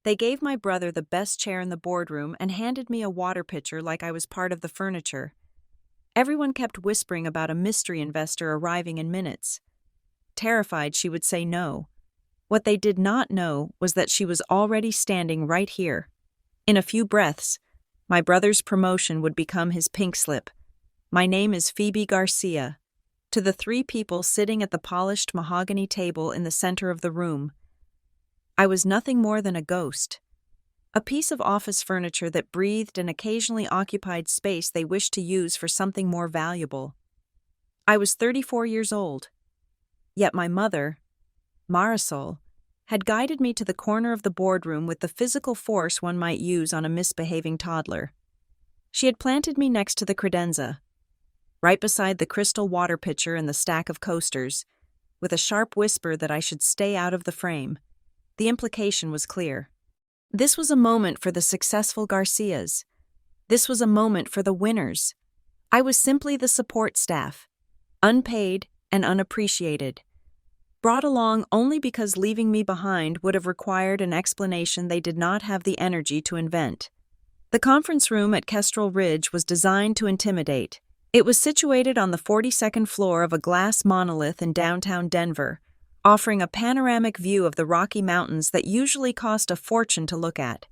They gave my brother the best chair in the boardroom and handed me a water pitcher like I was part of the furniture. Everyone kept whispering about a mystery investor arriving in minutes. Terrified she would say no. What they did not know was that she was already standing right here. In a few breaths, my brother's promotion would become his pink slip. My name is Phoebe Garcia. To the three people sitting at the polished mahogany table in the center of the room, I was nothing more than a ghost. A piece of office furniture that breathed and occasionally occupied space they wished to use for something more valuable. I was 34 years old. Yet my mother, Marisol, had guided me to the corner of the boardroom with the physical force one might use on a misbehaving toddler. She had planted me next to the credenza, right beside the crystal water pitcher and the stack of coasters, with a sharp whisper that I should stay out of the frame. The implication was clear. This was a moment for the successful Garcias. This was a moment for the winners. I was simply the support staff, unpaid and unappreciated, brought along only because leaving me behind would have required an explanation they did not have the energy to invent. The conference room at Kestrel Ridge was designed to intimidate. It was situated on the 42nd floor of a glass monolith in downtown Denver, offering a panoramic view of the Rocky Mountains that usually cost a fortune to look at.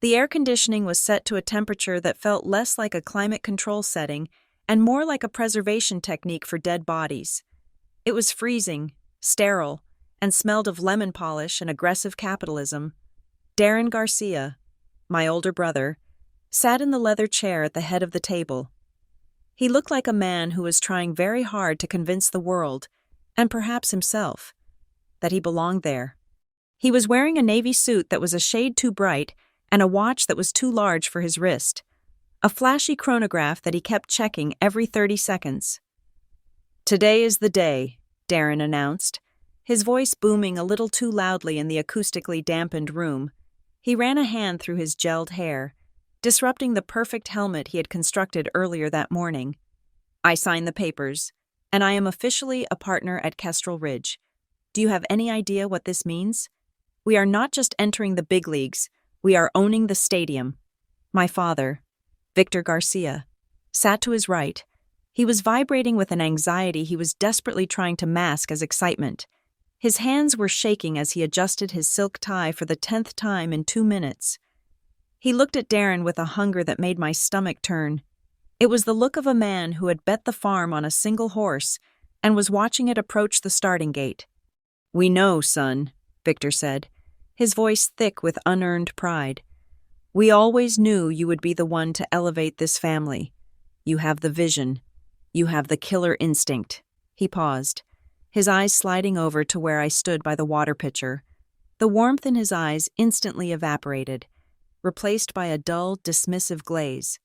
The air conditioning was set to a temperature that felt less like a climate control setting and more like a preservation technique for dead bodies. It was freezing, sterile, and smelled of lemon polish and aggressive capitalism. Darren Garcia, my older brother, sat in the leather chair at the head of the table. He looked like a man who was trying very hard to convince the world, and perhaps himself, that he belonged there. He was wearing a navy suit that was a shade too bright and a watch that was too large for his wrist, a flashy chronograph that he kept checking every 30 seconds. "Today is the day," Darren announced, his voice booming a little too loudly in the acoustically dampened room. He ran a hand through his gelled hair, disrupting the perfect helmet he had constructed earlier that morning. "I signed the papers, and I am officially a partner at Kestrel Ridge. Do you have any idea what this means? We are not just entering the big leagues, we are owning the stadium." My father, Victor Garcia, sat to his right. He was vibrating with an anxiety he was desperately trying to mask as excitement. His hands were shaking as he adjusted his silk tie for the 10th time in 2 minutes. He looked at Darren with a hunger that made my stomach turn. It was the look of a man who had bet the farm on a single horse and was watching it approach the starting gate. "We know, son," Victor said, his voice thick with unearned pride. "We always knew you would be the one to elevate this family. You have the vision. You have the killer instinct." He paused, his eyes sliding over to where I stood by the water pitcher. The warmth in his eyes instantly evaporated, replaced by a dull, dismissive glaze.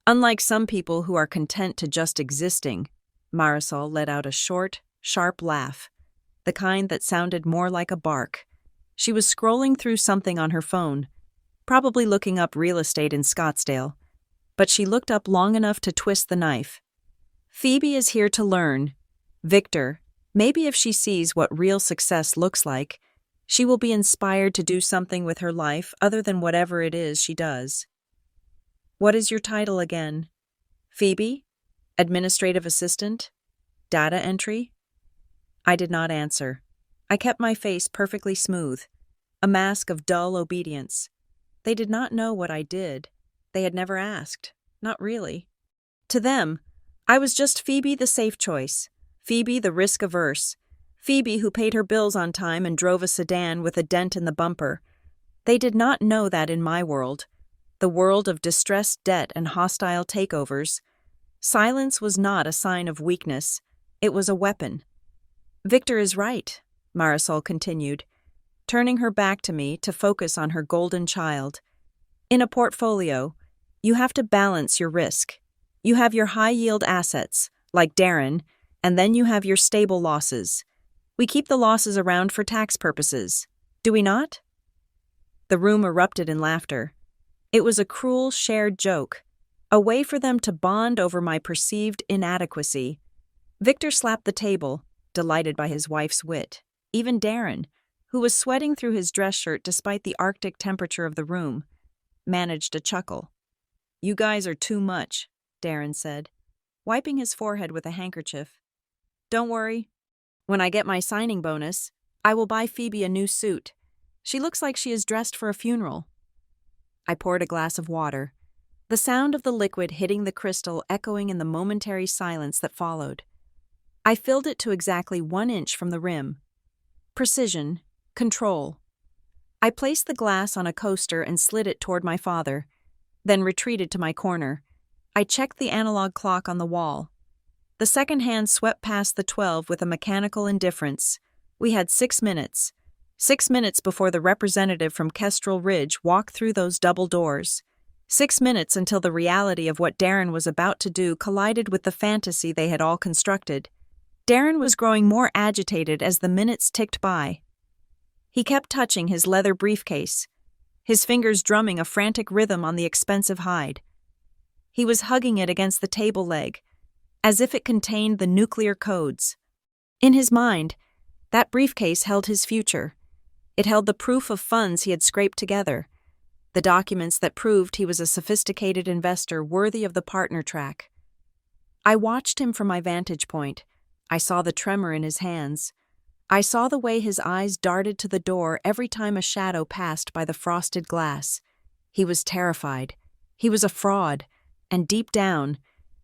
"Unlike some people who are content to just existing," Marisol let out a short, sharp laugh, the kind that sounded more like a bark. She was scrolling through something on her phone, probably looking up real estate in Scottsdale, but she looked up long enough to twist the knife. "Phoebe is here to learn. Victor, maybe if she sees what real success looks like, she will be inspired to do something with her life other than whatever it is she does." "What is your title again?" "Phoebe? Administrative assistant? Data entry?" I did not answer. I kept my face perfectly smooth, a mask of dull obedience. They did not know what I did. They had never asked. Not really. To them, I was just Phoebe the safe choice, Phoebe the risk-averse, Phoebe who paid her bills on time and drove a sedan with a dent in the bumper. They did not know that in my world, the world of distressed debt and hostile takeovers, silence was not a sign of weakness, it was a weapon. "Victor is right," Marisol continued, turning her back to me to focus on her golden child. "In a portfolio, you have to balance your risk. You have your high-yield assets, like Darren, and then you have your stable losses. We keep the losses around for tax purposes. Do we not?" The room erupted in laughter. It was a cruel, shared joke, a way for them to bond over my perceived inadequacy. Victor slapped the table, delighted by his wife's wit. Even Darren, who was sweating through his dress shirt despite the Arctic temperature of the room, managed a chuckle. "You guys are too much," Darren said, wiping his forehead with a handkerchief. "Don't worry. When I get my signing bonus, I will buy Phoebe a new suit. She looks like she is dressed for a funeral." I poured a glass of water, the sound of the liquid hitting the crystal echoing in the momentary silence that followed. I filled it to exactly 1 inch from the rim. Precision, control. I placed the glass on a coaster and slid it toward my father, then retreated to my corner. I checked the analog clock on the wall. The second hand swept past the 12 with a mechanical indifference. We had 6 minutes. 6 minutes before the representative from Kestrel Ridge walked through those double doors. 6 minutes until the reality of what Darren was about to do collided with the fantasy they had all constructed. Darren was growing more agitated as the minutes ticked by. He kept touching his leather briefcase, his fingers drumming a frantic rhythm on the expensive hide. He was hugging it against the table leg, as if it contained the nuclear codes. In his mind, that briefcase held his future. It held the proof of funds he had scraped together, the documents that proved he was a sophisticated investor worthy of the partner track. I watched him from my vantage point. I saw the tremor in his hands. I saw the way his eyes darted to the door every time a shadow passed by the frosted glass. He was terrified. He was a fraud, and deep down,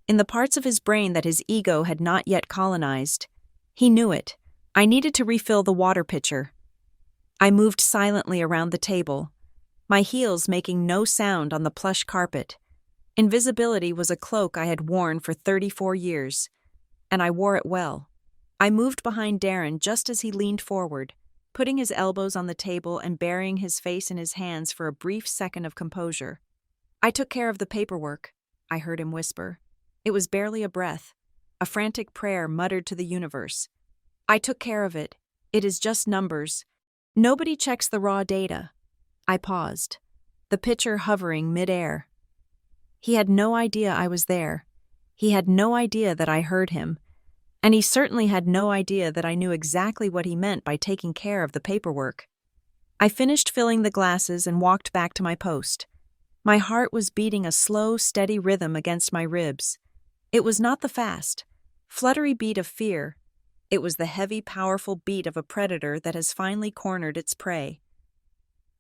in the parts of his brain that his ego had not yet colonized, he knew it. I needed to refill the water pitcher. I moved silently around the table, my heels making no sound on the plush carpet. Invisibility was a cloak I had worn for 34 years, and I wore it well. I moved behind Darren just as he leaned forward, putting his elbows on the table and burying his face in his hands for a brief second of composure. "I took care of the paperwork," I heard him whisper. It was barely a breath, a frantic prayer muttered to the universe. "I took care of it. It is just numbers. Nobody checks the raw data." I paused, the pitcher hovering mid-air. He had no idea I was there. He had no idea that I heard him. And he certainly had no idea that I knew exactly what he meant by taking care of the paperwork. I finished filling the glasses and walked back to my post. My heart was beating a slow, steady rhythm against my ribs. It was not the fast, fluttery beat of fear. It was the heavy, powerful beat of a predator that has finally cornered its prey.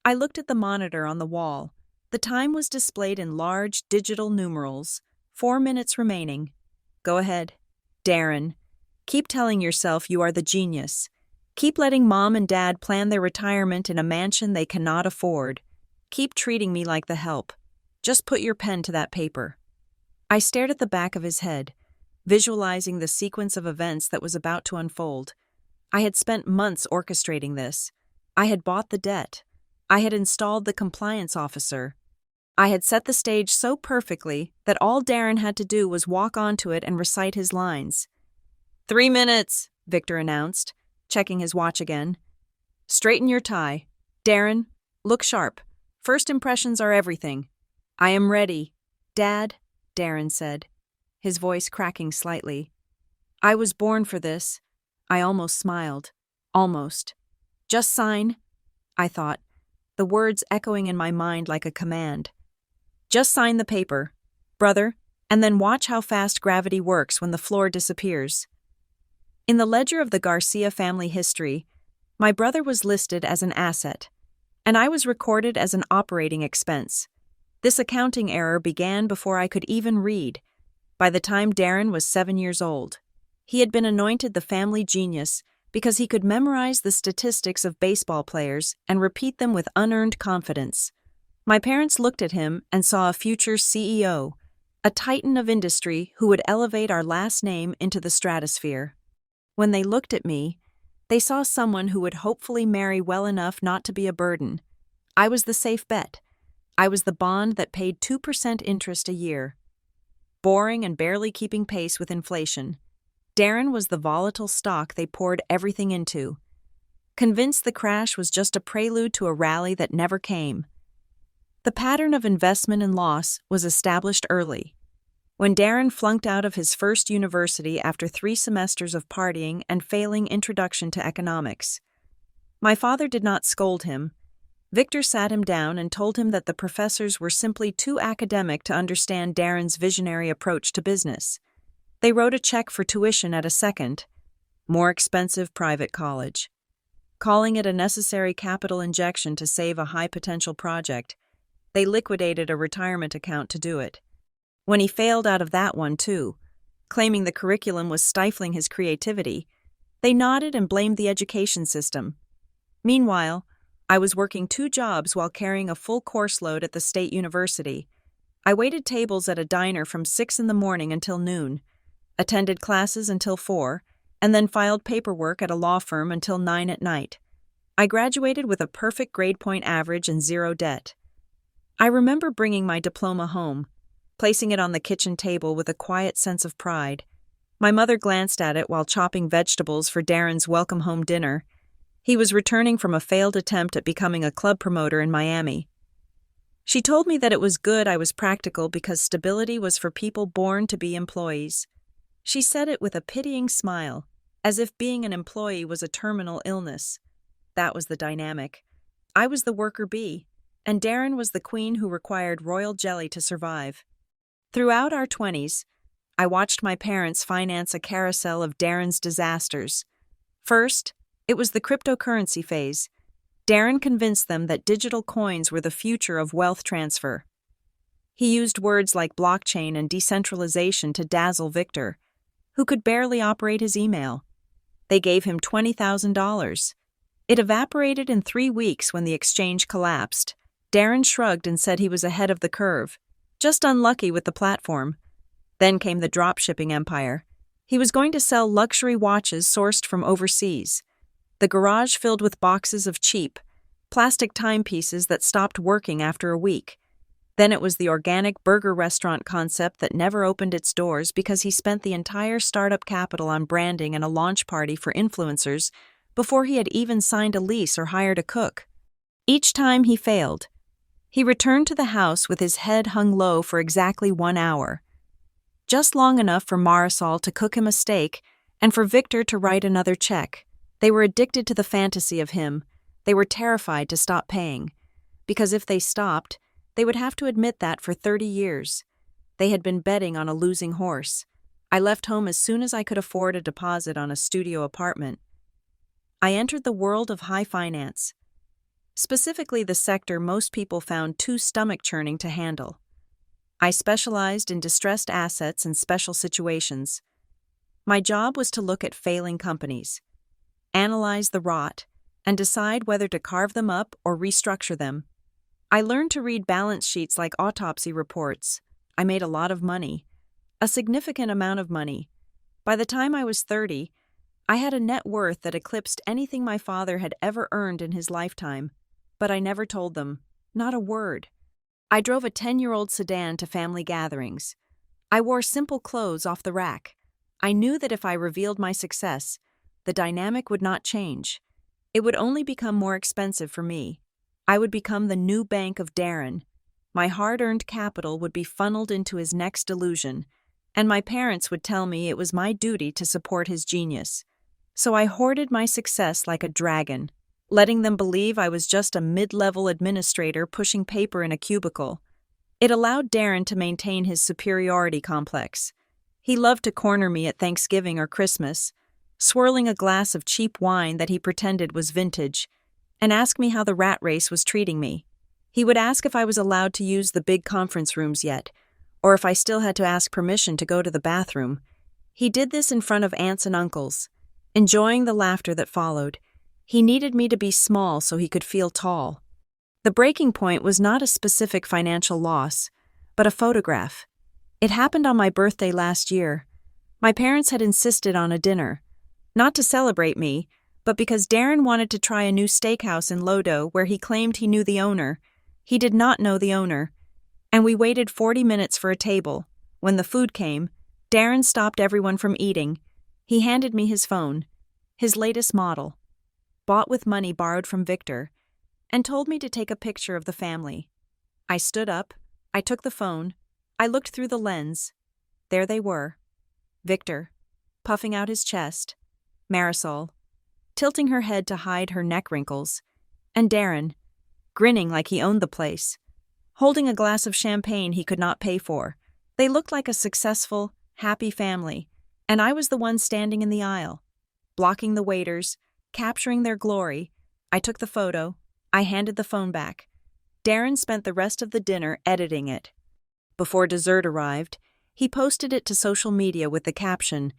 I looked at the monitor on the wall. The time was displayed in large, digital numerals. 4 minutes remaining. "Go ahead. Darren. Keep telling yourself you are the genius. Keep letting mom and dad plan their retirement in a mansion they cannot afford. Keep treating me like the help. Just put your pen to that paper." I stared at the back of his head, visualizing the sequence of events that was about to unfold. I had spent months orchestrating this. I had bought the debt. I had installed the compliance officer. I had set the stage so perfectly that all Darren had to do was walk onto it and recite his lines. 3 minutes, Victor announced, checking his watch again. "Straighten your tie. Darren, look sharp. First impressions are everything." "I am ready." "Dad," Darren said, his voice cracking slightly. "I was born for this." I almost smiled. Almost. "Just sign," I thought, the words echoing in my mind like a command. "Just sign the paper, brother, and then watch how fast gravity works when the floor disappears." In the ledger of the Garcia family history, my brother was listed as an asset, and I was recorded as an operating expense. This accounting error began before I could even read. By the time Darren was 7 years old, he had been anointed the family genius because he could memorize the statistics of baseball players and repeat them with unearned confidence. My parents looked at him and saw a future CEO, a titan of industry who would elevate our last name into the stratosphere. When they looked at me, they saw someone who would hopefully marry well enough not to be a burden. I was the safe bet. I was the bond that paid 2% interest a year. Boring and barely keeping pace with inflation, Darren was the volatile stock they poured everything into. Convinced the crash was just a prelude to a rally that never came. The pattern of investment and loss was established early. When Darren flunked out of his first university after 3 semesters of partying and failing introduction to economics, My father did not scold him. Victor sat him down and told him that the professors were simply too academic to understand Darren's visionary approach to business. They wrote a check for tuition at a second, more expensive private college. Calling it a necessary capital injection to save a high-potential project, they liquidated a retirement account to do it. When he failed out of that one, too, claiming the curriculum was stifling his creativity, they nodded and blamed the education system. Meanwhile, I was working 2 jobs while carrying a full course load at the state university. I waited tables at a diner from 6 in the morning until noon, attended classes until 4, and then filed paperwork at a law firm until 9 at night. I graduated with a perfect grade point average and 0 debt. I remember bringing my diploma home, placing it on the kitchen table with a quiet sense of pride. My mother glanced at it while chopping vegetables for Darren's welcome home dinner. He was returning from a failed attempt at becoming a club promoter in Miami. She told me that it was good I was practical because stability was for people born to be employees. She said it with a pitying smile, as if being an employee was a terminal illness. That was the dynamic. I was the worker bee, and Darren was the queen who required royal jelly to survive. Throughout our 20s, I watched my parents finance a carousel of Darren's disasters. First, it was the cryptocurrency phase. Darren convinced them that digital coins were the future of wealth transfer. He used words like blockchain and decentralization to dazzle Victor, who could barely operate his email. They gave him $20,000. It evaporated in 3 weeks when the exchange collapsed. Darren shrugged and said he was ahead of the curve, just unlucky with the platform. Then came the dropshipping empire. He was going to sell luxury watches sourced from overseas. The garage filled with boxes of cheap, plastic timepieces that stopped working after a week. Then it was the organic burger restaurant concept that never opened its doors because he spent the entire startup capital on branding and a launch party for influencers before he had even signed a lease or hired a cook. Each time he failed, he returned to the house with his head hung low for exactly 1 hour. Just long enough for Marisol to cook him a steak and for Victor to write another check. They were addicted to the fantasy of him. They were terrified to stop paying, because if they stopped, they would have to admit that for 30 years. They had been betting on a losing horse. I left home as soon as I could afford a deposit on a studio apartment. I entered the world of high finance, specifically the sector most people found too stomach-churning to handle. I specialized in distressed assets and special situations. My job was to look at failing companies, analyze the rot, and decide whether to carve them up or restructure them. I learned to read balance sheets like autopsy reports. I made a lot of money, a significant amount of money. By the time I was 30, I had a net worth that eclipsed anything my father had ever earned in his lifetime. But I never told them, not a word. I drove a 10-year-old sedan to family gatherings. I wore simple clothes off the rack. I knew that if I revealed my success, the dynamic would not change. It would only become more expensive for me. I would become the new bank of Darren. My hard-earned capital would be funneled into his next delusion, and my parents would tell me it was my duty to support his genius. So I hoarded my success like a dragon, letting them believe I was just a mid-level administrator pushing paper in a cubicle. It allowed Darren to maintain his superiority complex. He loved to corner me at Thanksgiving or Christmas, swirling a glass of cheap wine that he pretended was vintage, and ask me how the rat race was treating me. He would ask if I was allowed to use the big conference rooms yet, or if I still had to ask permission to go to the bathroom. He did this in front of aunts and uncles, enjoying the laughter that followed. He needed me to be small so he could feel tall. The breaking point was not a specific financial loss, but a photograph. It happened on my birthday last year. My parents had insisted on a dinner, not to celebrate me, but because Darren wanted to try a new steakhouse in Lodo where he claimed he knew the owner. He did not know the owner, and we waited 40 minutes for a table. When the food came, Darren stopped everyone from eating. He handed me his phone, his latest model, bought with money borrowed from Victor, and told me to take a picture of the family. I stood up, I took the phone, I looked through the lens. There they were. Victor, puffing out his chest, Marisol, tilting her head to hide her neck wrinkles. And Darren, grinning like he owned the place, holding a glass of champagne he could not pay for. They looked like a successful, happy family, and I was the one standing in the aisle, blocking the waiters, capturing their glory. I took the photo. I handed the phone back. Darren spent the rest of the dinner editing it. Before dessert arrived, he posted it to social media with the caption,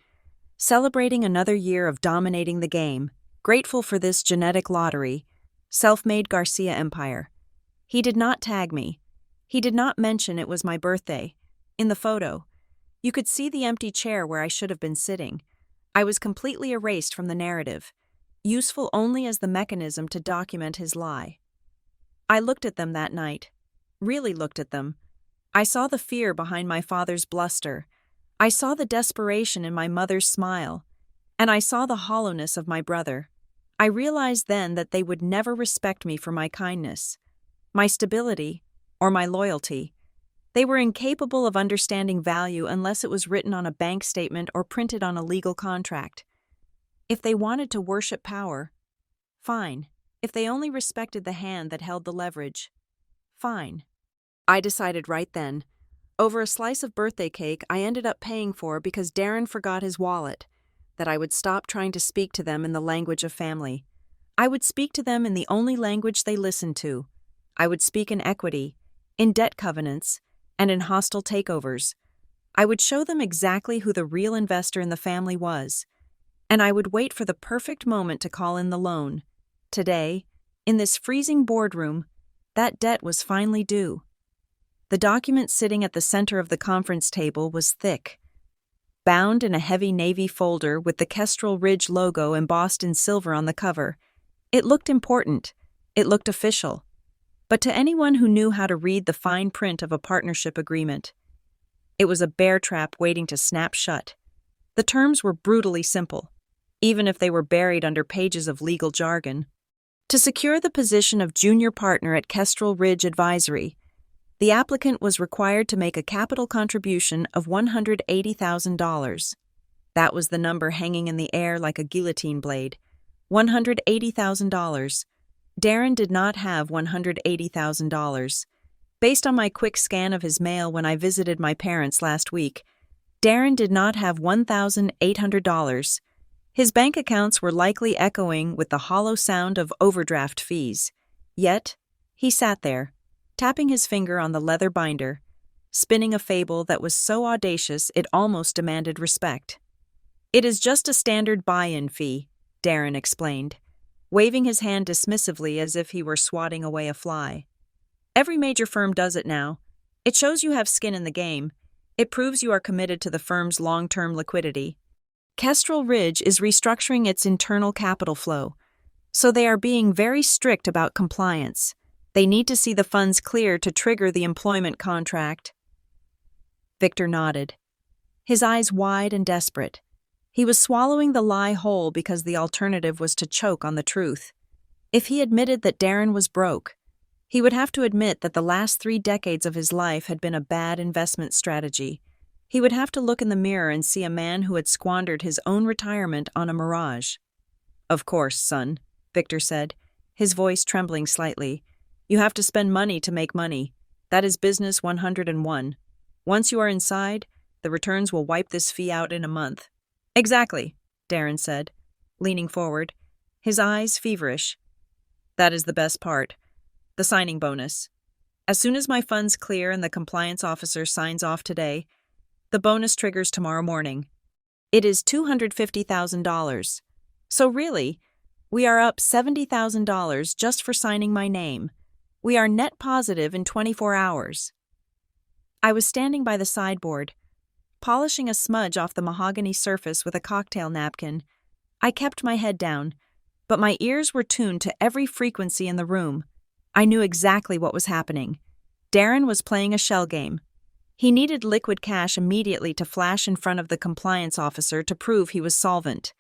"Celebrating another year of dominating the game, grateful for this genetic lottery, self-made Garcia empire." He did not tag me. He did not mention it was my birthday. In the photo, you could see the empty chair where I should have been sitting. I was completely erased from the narrative, useful only as the mechanism to document his lie. I looked at them that night, really looked at them. I saw the fear behind my father's bluster. I saw the desperation in my mother's smile. And I saw the hollowness of my brother. I realized then that they would never respect me for my kindness, my stability, or my loyalty. They were incapable of understanding value unless it was written on a bank statement or printed on a legal contract. If they wanted to worship power, fine. If they only respected the hand that held the leverage, fine. I decided right then. Over a slice of birthday cake I ended up paying for because Darren forgot his wallet, that I would stop trying to speak to them in the language of family. I would speak to them in the only language they listened to. I would speak in equity, in debt covenants, and in hostile takeovers. I would show them exactly who the real investor in the family was, and I would wait for the perfect moment to call in the loan. Today, in this freezing boardroom, that debt was finally due. The document sitting at the center of the conference table was thick, bound in a heavy navy folder with the Kestrel Ridge logo embossed in silver on the cover. It looked important. It looked official. But to anyone who knew how to read the fine print of a partnership agreement, it was a bear trap waiting to snap shut. The terms were brutally simple, even if they were buried under pages of legal jargon. To secure the position of junior partner at Kestrel Ridge Advisory, the applicant was required to make a capital contribution of $180,000. That was the number hanging in the air like a guillotine blade. $180,000. Darren did not have $180,000. Based on my quick scan of his mail when I visited my parents last week, Darren did not have $1,800. His bank accounts were likely echoing with the hollow sound of overdraft fees. Yet, he sat there, tapping his finger on the leather binder, spinning a fable that was so audacious it almost demanded respect. "It is just a standard buy-in fee," Darren explained, waving his hand dismissively as if he were swatting away a fly. "Every major firm does it now. It shows you have skin in the game. It proves you are committed to the firm's long-term liquidity. Kestrel Ridge is restructuring its internal capital flow, so they are being very strict about compliance. They need to see the funds clear to trigger the employment contract." Victor nodded, his eyes wide and desperate. He was swallowing the lie whole because the alternative was to choke on the truth. If he admitted that Darren was broke, he would have to admit that the last 3 decades of his life had been a bad investment strategy. He would have to look in the mirror and see a man who had squandered his own retirement on a mirage. "Of course, son," Victor said, his voice trembling slightly. "You have to spend money to make money. That is business 101. Once you are inside, the returns will wipe this fee out in a month." "Exactly," Darren said, leaning forward, his eyes feverish. "That is the best part. The signing bonus. As soon as my funds clear and the compliance officer signs off today, the bonus triggers tomorrow morning. It is $250,000. So really, we are up $70,000 just for signing my name. We are net positive in 24 hours. I was standing by the sideboard, polishing a smudge off the mahogany surface with a cocktail napkin. I kept my head down, but my ears were tuned to every frequency in the room. I knew exactly what was happening. Darren was playing a shell game. He needed liquid cash immediately to flash in front of the compliance officer to prove he was solvent,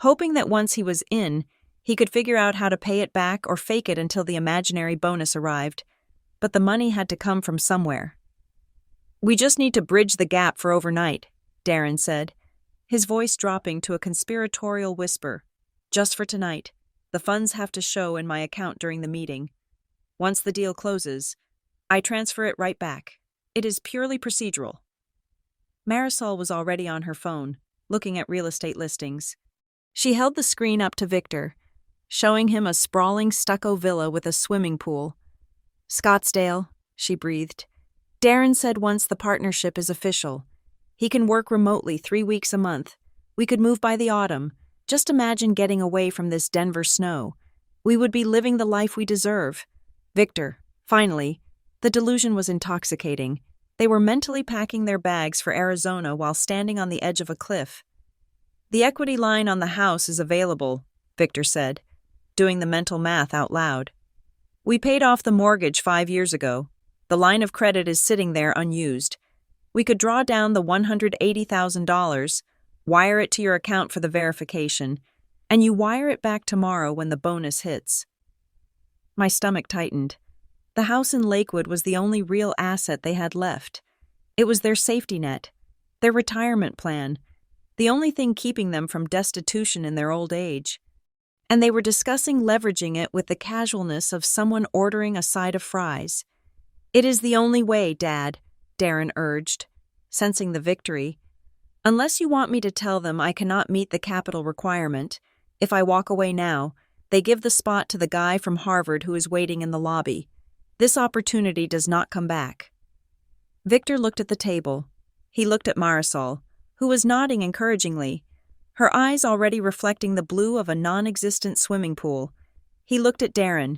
hoping that once he was in, he could figure out how to pay it back or fake it until the imaginary bonus arrived. But the money had to come from somewhere. "We just need to bridge the gap for overnight," Darren said, his voice dropping to a conspiratorial whisper. Just for tonight. The funds have to show in my account during the meeting. Once the deal closes, I transfer it right back. It is purely procedural. Marisol was already on her phone, looking at real estate listings. She held the screen up to Victor, showing him a sprawling stucco villa with a swimming pool. Scottsdale, she breathed. Darren said once the partnership is official. He can work remotely 3 weeks a month. We could move by the autumn. Just imagine getting away from this Denver snow. We would be living the life we deserve. Victor, finally, the delusion was intoxicating. They were mentally packing their bags for Arizona while standing on the edge of a cliff. The equity line on the house is available, Victor said, doing the mental math out loud. We paid off the mortgage 5 years ago. The line of credit is sitting there unused. We could draw down the $180,000, wire it to your account for the verification, and you wire it back tomorrow when the bonus hits. My stomach tightened. The house in Lakewood was the only real asset they had left. It was their safety net, their retirement plan, the only thing keeping them from destitution in their old age. And they were discussing leveraging it with the casualness of someone ordering a side of fries. It is the only way, Dad, Darren urged, sensing the victory. Unless you want me to tell them I cannot meet the capital requirement, if I walk away now, they give the spot to the guy from Harvard who is waiting in the lobby. This opportunity does not come back. Victor looked at the table. He looked at Marisol, who was nodding encouragingly, her eyes already reflecting the blue of a non-existent swimming pool. He looked at Darren,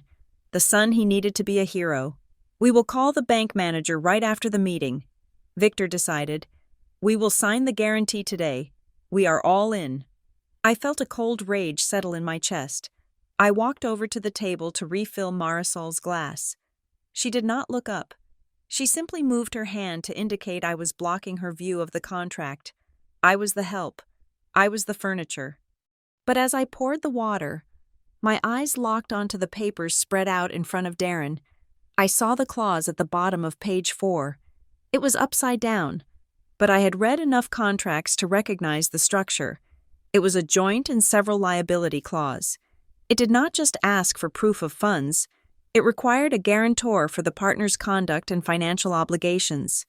the son he needed to be a hero. We will call the bank manager right after the meeting, Victor decided. We will sign the guarantee today. We are all in. I felt a cold rage settle in my chest. I walked over to the table to refill Marisol's glass. She did not look up. She simply moved her hand to indicate I was blocking her view of the contract. I was the help. I was the furniture. But as I poured the water, my eyes locked onto the papers spread out in front of Darren. I saw the clause at the bottom of page 4. It was upside down, but I had read enough contracts to recognize the structure. It was a joint and several liability clause. It did not just ask for proof of funds. It required a guarantor for the partner's conduct and financial obligations.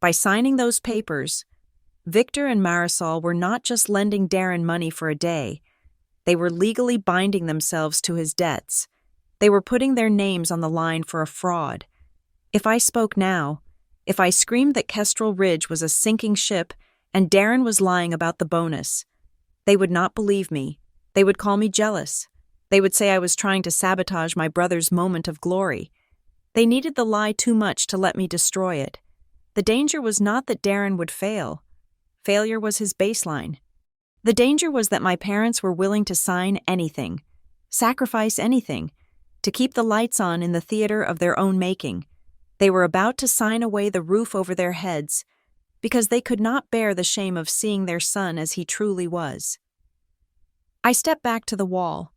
By signing those papers, Victor and Marisol were not just lending Darren money for a day. They were legally binding themselves to his debts. They were putting their names on the line for a fraud. If I spoke now, if I screamed that Kestrel Ridge was a sinking ship and Darren was lying about the bonus, they would not believe me. They would call me jealous. They would say I was trying to sabotage my brother's moment of glory. They needed the lie too much to let me destroy it. The danger was not that Darren would fail. Failure was his baseline. The danger was that my parents were willing to sign anything, sacrifice anything, to keep the lights on in the theater of their own making. They were about to sign away the roof over their heads because they could not bear the shame of seeing their son as he truly was. I stepped back to the wall,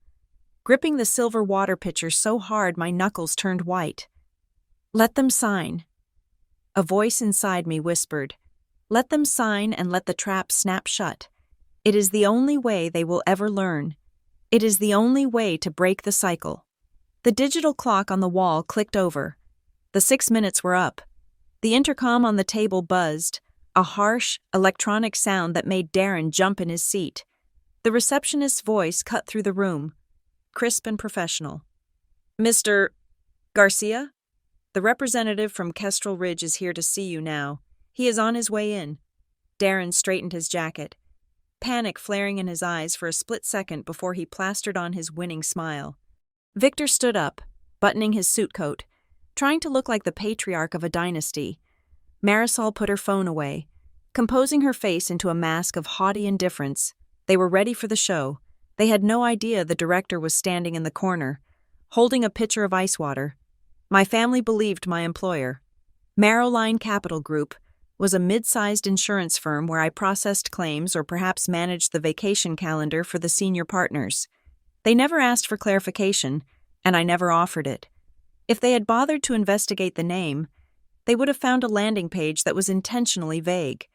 gripping the silver water pitcher so hard my knuckles turned white. Let them sign. A voice inside me whispered, let them sign and let the trap snap shut. It is the only way they will ever learn. It is the only way to break the cycle. The digital clock on the wall clicked over. The 6 minutes were up. The intercom on the table buzzed, a harsh, electronic sound that made Darren jump in his seat. The receptionist's voice cut through the room, crisp and professional. Mr. Garcia? The representative from Kestrel Ridge is here to see you now. He is on his way in. Darren straightened his jacket, panic flaring in his eyes for a split second before he plastered on his winning smile. Victor stood up, buttoning his suit coat, trying to look like the patriarch of a dynasty. Marisol put her phone away, composing her face into a mask of haughty indifference. They were ready for the show. They had no idea the director was standing in the corner, holding a pitcher of ice water. My family believed my employer. Marrowline Capital Group was a mid-sized insurance firm where I processed claims or perhaps managed the vacation calendar for the senior partners. They never asked for clarification, and I never offered it. If they had bothered to investigate the name, they would have found a landing page that was intentionally vague,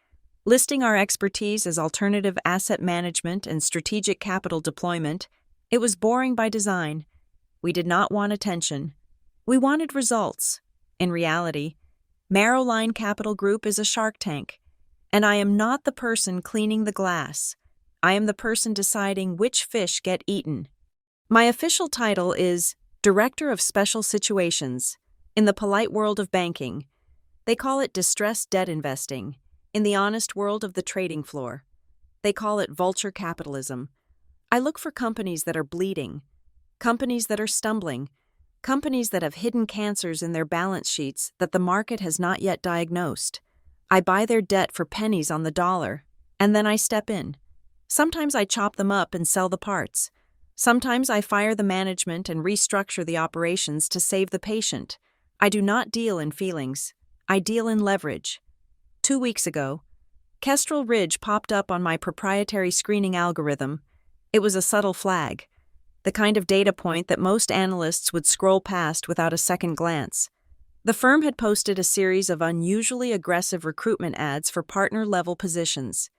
listing our expertise as alternative asset management and strategic capital deployment It was boring by design. We did not want attention. We wanted results. In reality, Marrowline Capital Group is a shark tank, and I am not the person cleaning the glass. I am the person deciding which fish get eaten. My official title is Director of Special Situations. In the polite world of banking, they call it distressed debt investing. In the honest world of the trading floor, they call it vulture capitalism. I look for companies that are bleeding, companies that are stumbling, companies that have hidden cancers in their balance sheets that the market has not yet diagnosed. I buy their debt for pennies on the dollar, and then I step in. Sometimes I chop them up and sell the parts. Sometimes I fire the management and restructure the operations to save the patient. I do not deal in feelings. I deal in leverage. 2 weeks ago, Kestrel Ridge popped up on my proprietary screening algorithm. It was a subtle flag, the kind of data point that most analysts would scroll past without a second glance. The firm had posted a series of unusually aggressive recruitment ads for partner-level positions,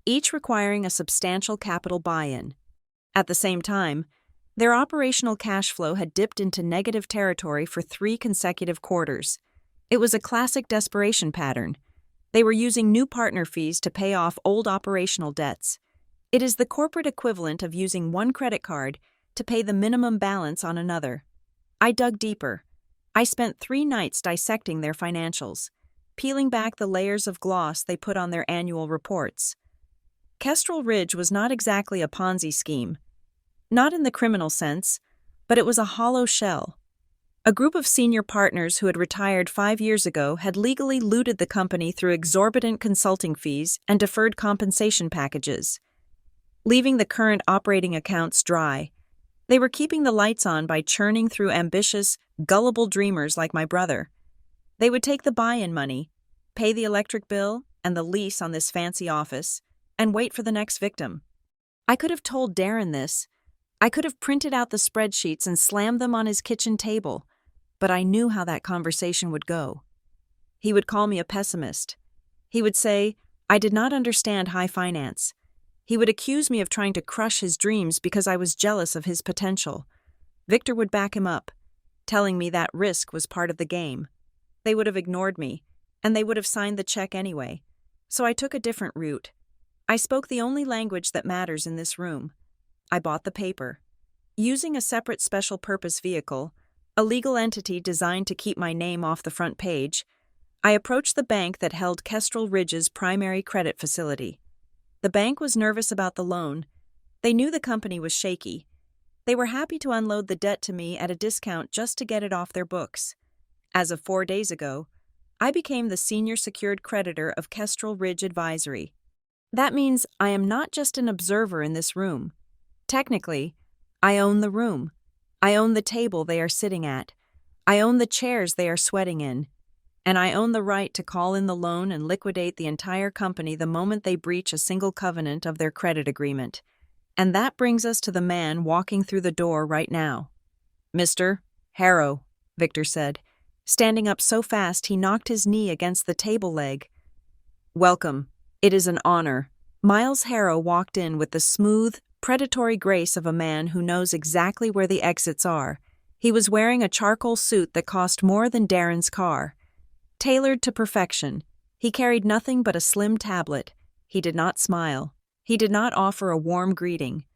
each requiring a substantial capital buy-in. At the same time, their operational cash flow had dipped into negative territory for 3 consecutive quarters. It was a classic desperation pattern. They were using new partner fees to pay off old operational debts. It is the corporate equivalent of using one credit card to pay the minimum balance on another. I dug deeper. I spent 3 nights dissecting their financials, peeling back the layers of gloss they put on their annual reports. Kestrel Ridge was not exactly a Ponzi scheme. Not in the criminal sense, but it was a hollow shell. A group of senior partners who had retired 5 years ago had legally looted the company through exorbitant consulting fees and deferred compensation packages, leaving the current operating accounts dry. They were keeping the lights on by churning through ambitious, gullible dreamers like my brother. They would take the buy-in money, pay the electric bill and the lease on this fancy office, and wait for the next victim. I could have told Darren this. I could have printed out the spreadsheets and slammed them on his kitchen table, but I knew how that conversation would go. He would call me a pessimist. He would say I did not understand high finance. He would accuse me of trying to crush his dreams because I was jealous of his potential. Victor would back him up, telling me that risk was part of the game. They would have ignored me, and they would have signed the check anyway. So I took a different route. I spoke the only language that matters in this room. I bought the paper. Using a separate special purpose vehicle, a legal entity designed to keep my name off the front page, I approached the bank that held Kestrel Ridge's primary credit facility. The bank was nervous about the loan. They knew the company was shaky. They were happy to unload the debt to me at a discount just to get it off their books. As of 4 days ago, I became the senior secured creditor of Kestrel Ridge Advisory. That means I am not just an observer in this room. Technically, I own the room. I own the table they are sitting at. I own the chairs they are sweating in. And I own the right to call in the loan and liquidate the entire company the moment they breach a single covenant of their credit agreement. And that brings us to the man walking through the door right now. "Mr. Harrow," Victor said, standing up so fast he knocked his knee against the table leg. "Welcome. It is an honor." Miles Harrow walked in with the smooth, predatory grace of a man who knows exactly where the exits are. He was wearing a charcoal suit that cost more than Darren's car. Tailored to perfection, he carried nothing but a slim tablet. He did not smile. He did not offer a warm greeting.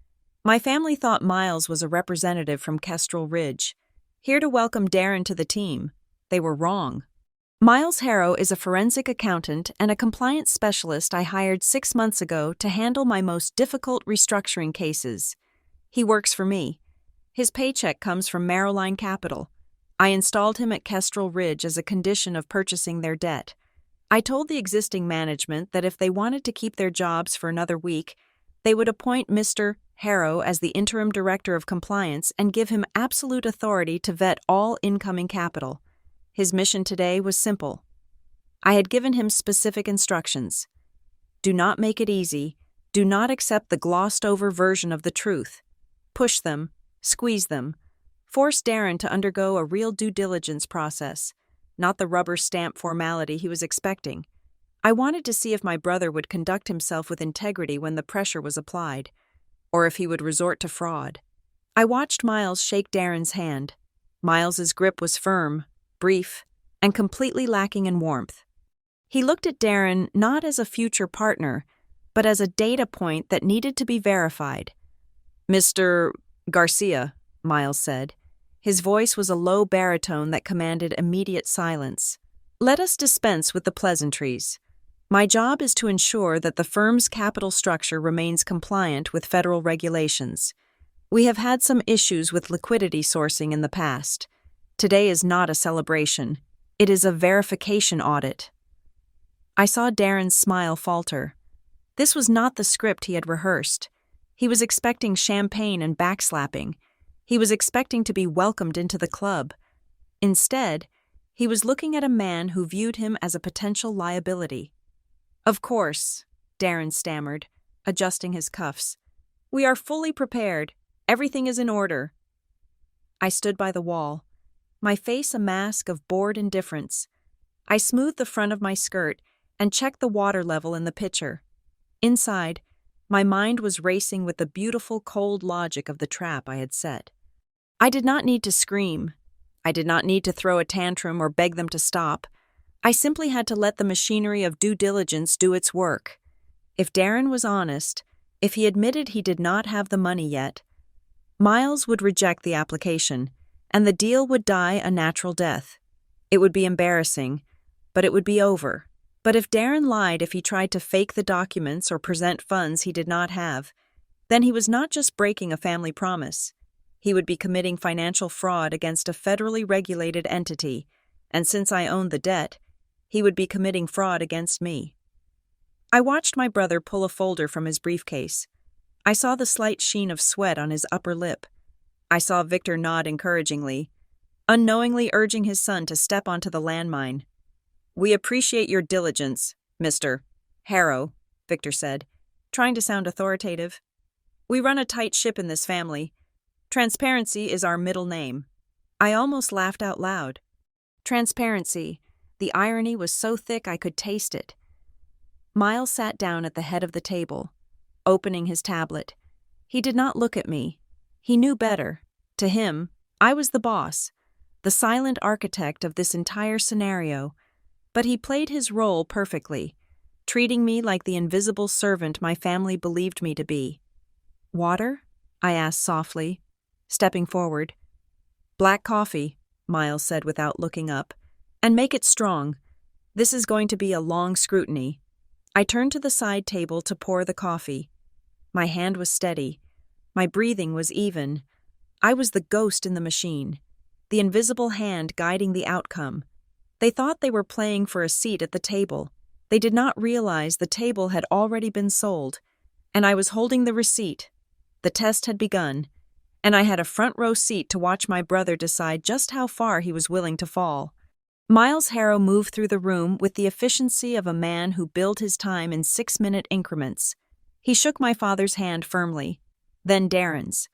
My family thought Miles was a representative from Kestrel Ridge, here to welcome Darren to the team. They were wrong. Miles Harrow is a forensic accountant and a compliance specialist I hired 6 months ago to handle my most difficult restructuring cases. He works for me. His paycheck comes from Marrowline Capital. I installed him at Kestrel Ridge as a condition of purchasing their debt. I told the existing management that if they wanted to keep their jobs for another week, they would appoint Mr. Harrow as the interim director of compliance and give him absolute authority to vet all incoming capital. His mission today was simple. I had given him specific instructions. Do not make it easy. Do not accept the glossed-over version of the truth. Push them. Squeeze them. Force Darren to undergo a real due diligence process, not the rubber stamp formality he was expecting. I wanted to see if my brother would conduct himself with integrity when the pressure was applied, or if he would resort to fraud. I watched Miles shake Darren's hand. Miles's grip was firm, brief, and completely lacking in warmth. He looked at Darren not as a future partner, but as a data point that needed to be verified. "Mr. Garcia," Miles said. His voice was a low baritone that commanded immediate silence. "Let us dispense with the pleasantries. My job is to ensure that the firm's capital structure remains compliant with federal regulations. We have had some issues with liquidity sourcing in the past. Today is not a celebration. It is a verification audit." I saw Darren's smile falter. This was not the script he had rehearsed. He was expecting champagne and backslapping. He was expecting to be welcomed into the club. Instead, he was looking at a man who viewed him as a potential liability. "Of course," Darren stammered, adjusting his cuffs. "We are fully prepared. Everything is in order." I stood by the wall, my face a mask of bored indifference. I smoothed the front of my skirt and checked the water level in the pitcher. Inside, my mind was racing with the beautiful, cold logic of the trap I had set. I did not need to scream. I did not need to throw a tantrum or beg them to stop. I simply had to let the machinery of due diligence do its work. If Darren was honest, if he admitted he did not have the money yet, Miles would reject the application, and the deal would die a natural death. It would be embarrassing, but it would be over. But if Darren lied, if he tried to fake the documents or present funds he did not have, then he was not just breaking a family promise. He would be committing financial fraud against a federally regulated entity, and since I owned the debt, he would be committing fraud against me. I watched my brother pull a folder from his briefcase. I saw the slight sheen of sweat on his upper lip. I saw Victor nod encouragingly, unknowingly urging his son to step onto the landmine. "We appreciate your diligence, Mr. Harrow," Victor said, trying to sound authoritative. "We run a tight ship in this family. Transparency is our middle name." I almost laughed out loud. Transparency. The irony was so thick I could taste it. Miles sat down at the head of the table, opening his tablet. He did not look at me. He knew better. To him, I was the boss, the silent architect of this entire scenario, but he played his role perfectly, treating me like the invisible servant my family believed me to be. "Water?" I asked softly, stepping forward. "Black coffee," Miles said without looking up, "and make it strong. This is going to be a long scrutiny." I turned to the side table to pour the coffee. My hand was steady. My breathing was even. I was the ghost in the machine, the invisible hand guiding the outcome. They thought they were playing for a seat at the table. They did not realize the table had already been sold, and I was holding the receipt. The test had begun, and I had a front row seat to watch my brother decide just how far he was willing to fall. Miles Harrow moved through the room with the efficiency of a man who billed his time in 6-minute increments. He shook my father's hand firmly, then Darren's,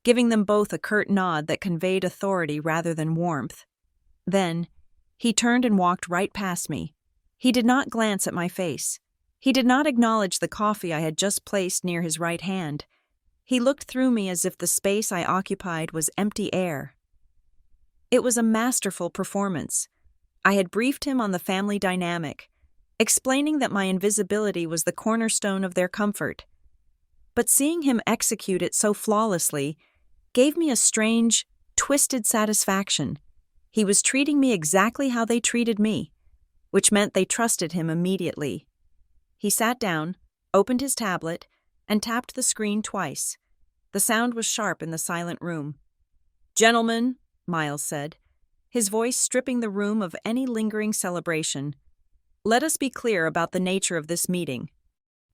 giving them both a curt nod that conveyed authority rather than warmth. Then, he turned and walked right past me. He did not glance at my face. He did not acknowledge the coffee I had just placed near his right hand. He looked through me as if the space I occupied was empty air. It was a masterful performance. I had briefed him on the family dynamic, explaining that my invisibility was the cornerstone of their comfort. But seeing him execute it so flawlessly gave me a strange, twisted satisfaction. He was treating me exactly how they treated me, which meant they trusted him immediately. He sat down, opened his tablet, and tapped the screen twice. The sound was sharp in the silent room. "Gentlemen," Miles said, his voice stripping the room of any lingering celebration, "let us be clear about the nature of this meeting.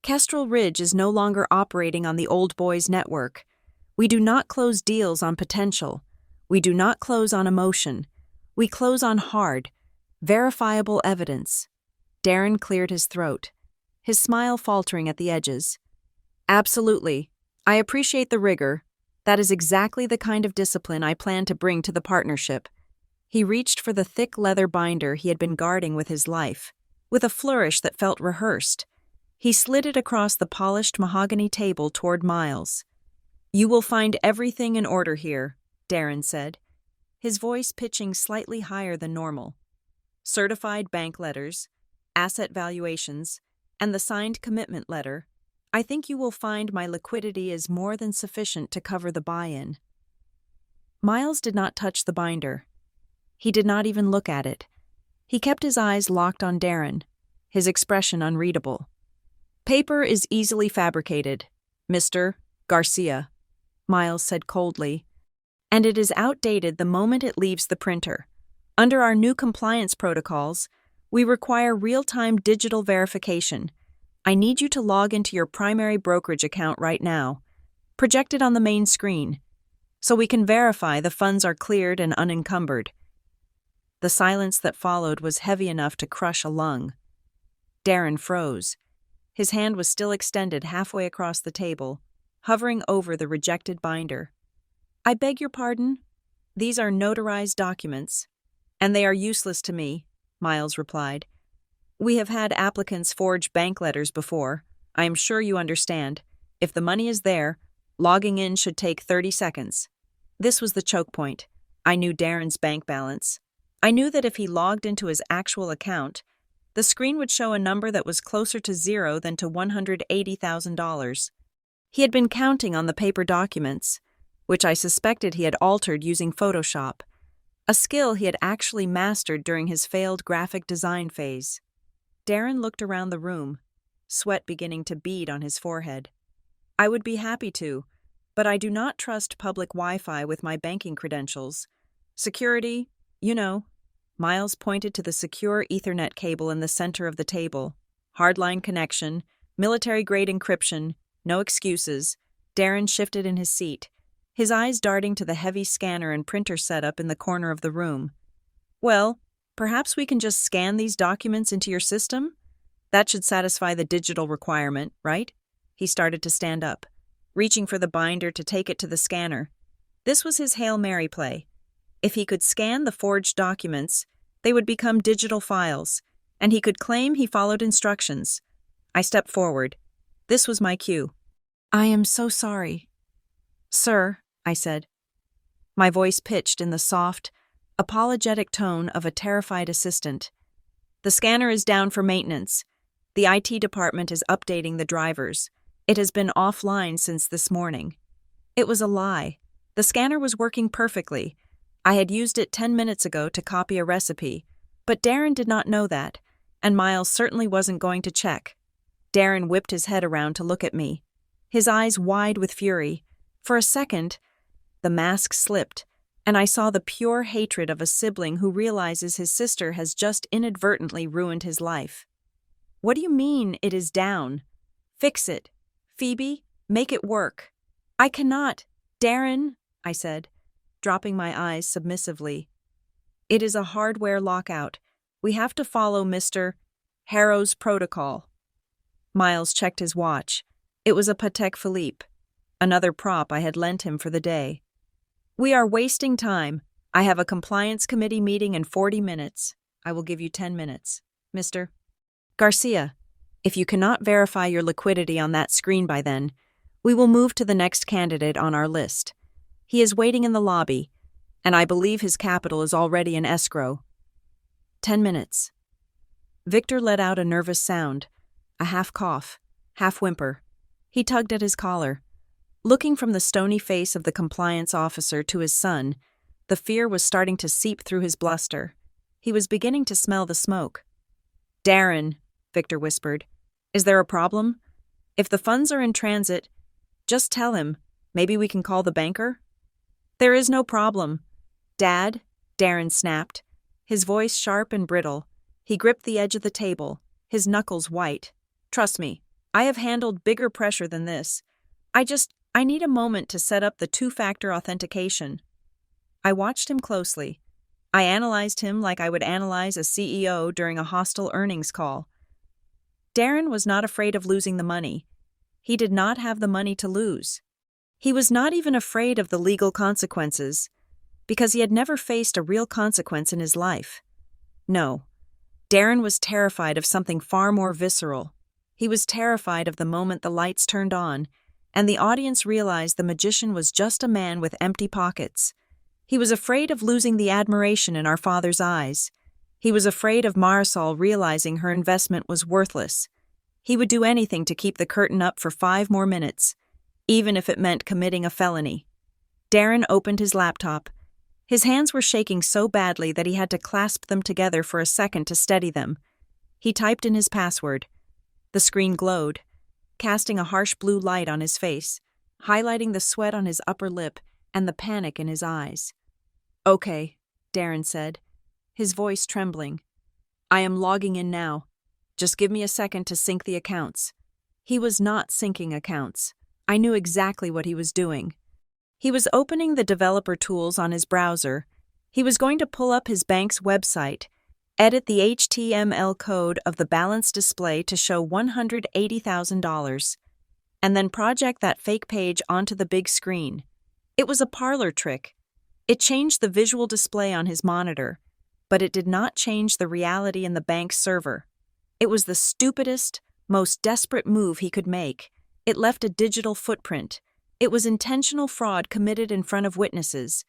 Kestrel Ridge is no longer operating on the Old Boys network. We do not close deals on potential. We do not close on emotion. We close on hard, verifiable evidence." Darren cleared his throat, his smile faltering at the edges. "Absolutely. I appreciate the rigor. That is exactly the kind of discipline I plan to bring to the partnership." He reached for the thick leather binder he had been guarding with his life, with a flourish that felt rehearsed. He slid it across the polished mahogany table toward Miles. "You will find everything in order here," Darren said, his voice pitching slightly higher than normal. "Certified bank letters, asset valuations, and the signed commitment letter. I think you will find my liquidity is more than sufficient to cover the buy-in." Miles did not touch the binder. He did not even look at it. He kept his eyes locked on Darren, his expression unreadable. "Paper is easily fabricated, Mr. Garcia," Miles said coldly, "and it is outdated the moment it leaves the printer. Under our new compliance protocols, we require real-time digital verification. I need you to log into your primary brokerage account right now, projected on the main screen, so we can verify the funds are cleared and unencumbered." The silence that followed was heavy enough to crush a lung. Darren froze. His hand was still extended halfway across the table, hovering over the rejected binder. "I beg your pardon? These are notarized documents, and they are useless to me," Miles replied. "We have had applicants forge bank letters before. I am sure you understand. If the money is there, logging in should take 30 seconds. This was the choke point. I knew Darren's bank balance. I knew that if he logged into his actual account, the screen would show a number that was closer to zero than to $180,000. He had been counting on the paper documents, which I suspected he had altered using Photoshop, a skill he had actually mastered during his failed graphic design phase. Darren looked around the room, sweat beginning to bead on his forehead. "I would be happy to, but I do not trust public Wi-Fi with my banking credentials. Security, you know." Miles pointed to the secure Ethernet cable in the center of the table. "Hardline connection, military-grade encryption, no excuses." Darren shifted in his seat, his eyes darting to the heavy scanner and printer setup in the corner of the room. "Well, perhaps we can just scan these documents into your system? That should satisfy the digital requirement, right?" He started to stand up, reaching for the binder to take it to the scanner. This was his Hail Mary play. If he could scan the forged documents, they would become digital files, and he could claim he followed instructions. I stepped forward. This was my cue. "I am so sorry." "Sir," I said. My voice pitched in the soft, apologetic tone of a terrified assistant. "The scanner is down for maintenance. The IT department is updating the drivers. It has been offline since this morning." It was a lie. The scanner was working perfectly. I had used it 10 minutes ago to copy a recipe, but Darren did not know that, and Miles certainly wasn't going to check. Darren whipped his head around to look at me, his eyes wide with fury. For a second, the mask slipped, and I saw the pure hatred of a sibling who realizes his sister has just inadvertently ruined his life. "What do you mean it is down? Fix it. Phoebe, make it work." "I cannot. Darren," I said, dropping my eyes submissively. "It is a hardware lockout. We have to follow Mr. Harrow's protocol." Miles checked his watch. It was a Patek Philippe, another prop I had lent him for the day. "We are wasting time. I have a compliance committee meeting in 40 minutes. I will give you 10 minutes. Mr. Garcia, if you cannot verify your liquidity on that screen by then, we will move to the next candidate on our list. He is waiting in the lobby, and I believe his capital is already in escrow." 10 minutes. Victor let out a nervous sound, a half cough, half whimper. He tugged at his collar. Looking from the stony face of the compliance officer to his son, the fear was starting to seep through his bluster. He was beginning to smell the smoke. "Darren," Victor whispered, "is there a problem? If the funds are in transit, just tell him. Maybe we can call the banker?" "There is no problem, Dad," Darren snapped, his voice sharp and brittle. He gripped the edge of the table, his knuckles white. "Trust me, I have handled bigger pressure than this. I need a moment to set up the two-factor authentication." I watched him closely. I analyzed him like I would analyze a CEO during a hostile earnings call. Darren was not afraid of losing the money. He did not have the money to lose. He was not even afraid of the legal consequences, because he had never faced a real consequence in his life. No, Darren was terrified of something far more visceral. He was terrified of the moment the lights turned on, and the audience realized the magician was just a man with empty pockets. He was afraid of losing the admiration in our father's eyes. He was afraid of Marisol realizing her investment was worthless. He would do anything to keep the curtain up for 5 more minutes, even if it meant committing a felony. Darren opened his laptop. His hands were shaking so badly that he had to clasp them together for a second to steady them. He typed in his password. The screen glowed, casting a harsh blue light on his face, highlighting the sweat on his upper lip and the panic in his eyes. "Okay," Darren said, his voice trembling. "I am logging in now. Just give me a second to sync the accounts." He was not syncing accounts. I knew exactly what he was doing. He was opening the developer tools on his browser. He was going to pull up his bank's website, edit the HTML code of the balance display to show $180,000, and then project that fake page onto the big screen. It was a parlor trick. It changed the visual display on his monitor, but it did not change the reality in the bank's server. It was the stupidest, most desperate move he could make. It left a digital footprint. It was intentional fraud committed in front of witnesses,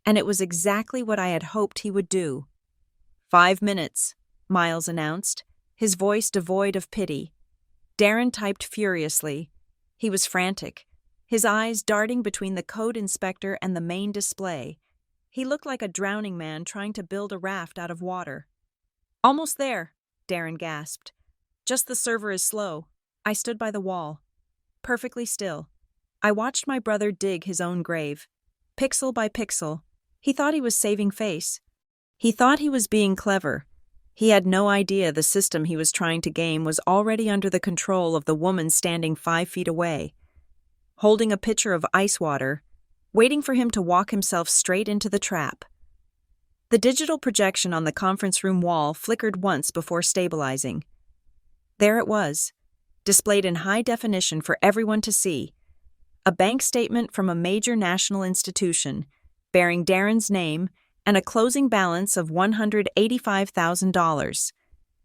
and it was exactly what I had hoped he would do. 5 minutes, Miles announced, his voice devoid of pity. Darren typed furiously. He was frantic, his eyes darting between the code inspector and the main display. He looked like a drowning man trying to build a raft out of water. "Almost there," Darren gasped. "Just the server is slow." I stood by the wall, perfectly still. I watched my brother dig his own grave, pixel by pixel. He thought he was saving face. He thought he was being clever. He had no idea the system he was trying to game was already under the control of the woman standing 5 feet away, holding a pitcher of ice water, waiting for him to walk himself straight into the trap. The digital projection on the conference room wall flickered once before stabilizing. There it was, displayed in high definition for everyone to see. A bank statement from a major national institution, bearing Darren's name and a closing balance of $185,000.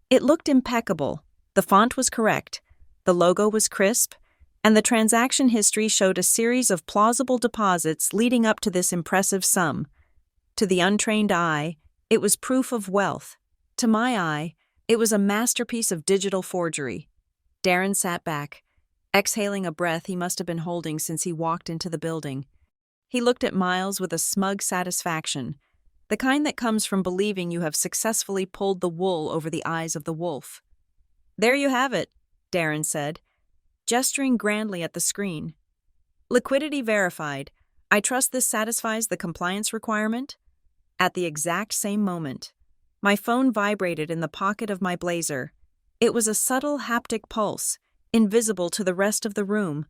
It looked impeccable, the font was correct, the logo was crisp, and the transaction history showed a series of plausible deposits leading up to this impressive sum. To the untrained eye, it was proof of wealth. To my eye, it was a masterpiece of digital forgery. Darren sat back, exhaling a breath he must have been holding since he walked into the building. He looked at Miles with a smug satisfaction, the kind that comes from believing you have successfully pulled the wool over the eyes of the wolf. "There you have it," Darren said, gesturing grandly at the screen. "Liquidity verified. I trust this satisfies the compliance requirement?" At the exact same moment, my phone vibrated in the pocket of my blazer. It was a subtle haptic pulse, invisible to the rest of the room.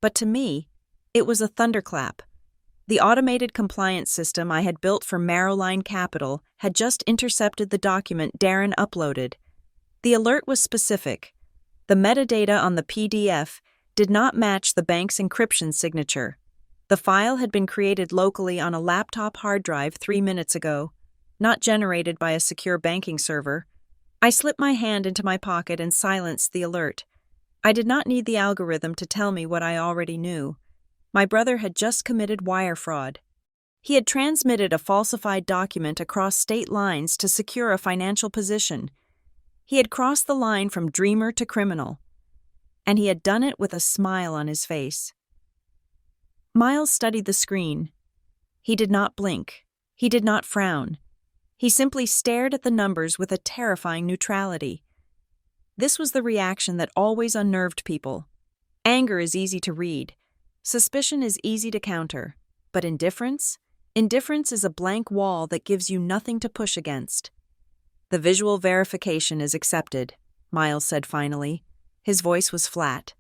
But to me, it was a thunderclap. The automated compliance system I had built for Marrowline Capital had just intercepted the document Darren uploaded. The alert was specific. The metadata on the PDF did not match the bank's encryption signature. The file had been created locally on a laptop hard drive 3 minutes ago, not generated by a secure banking server. I slipped my hand into my pocket and silenced the alert. I did not need the algorithm to tell me what I already knew. My brother had just committed wire fraud. He had transmitted a falsified document across state lines to secure a financial position. He had crossed the line from dreamer to criminal, and he had done it with a smile on his face. Miles studied the screen. He did not blink. He did not frown. He simply stared at the numbers with a terrifying neutrality. This was the reaction that always unnerved people. Anger is easy to read. Suspicion is easy to counter. But indifference? Indifference is a blank wall that gives you nothing to push against. "The visual verification is accepted," Miles said finally. His voice was flat,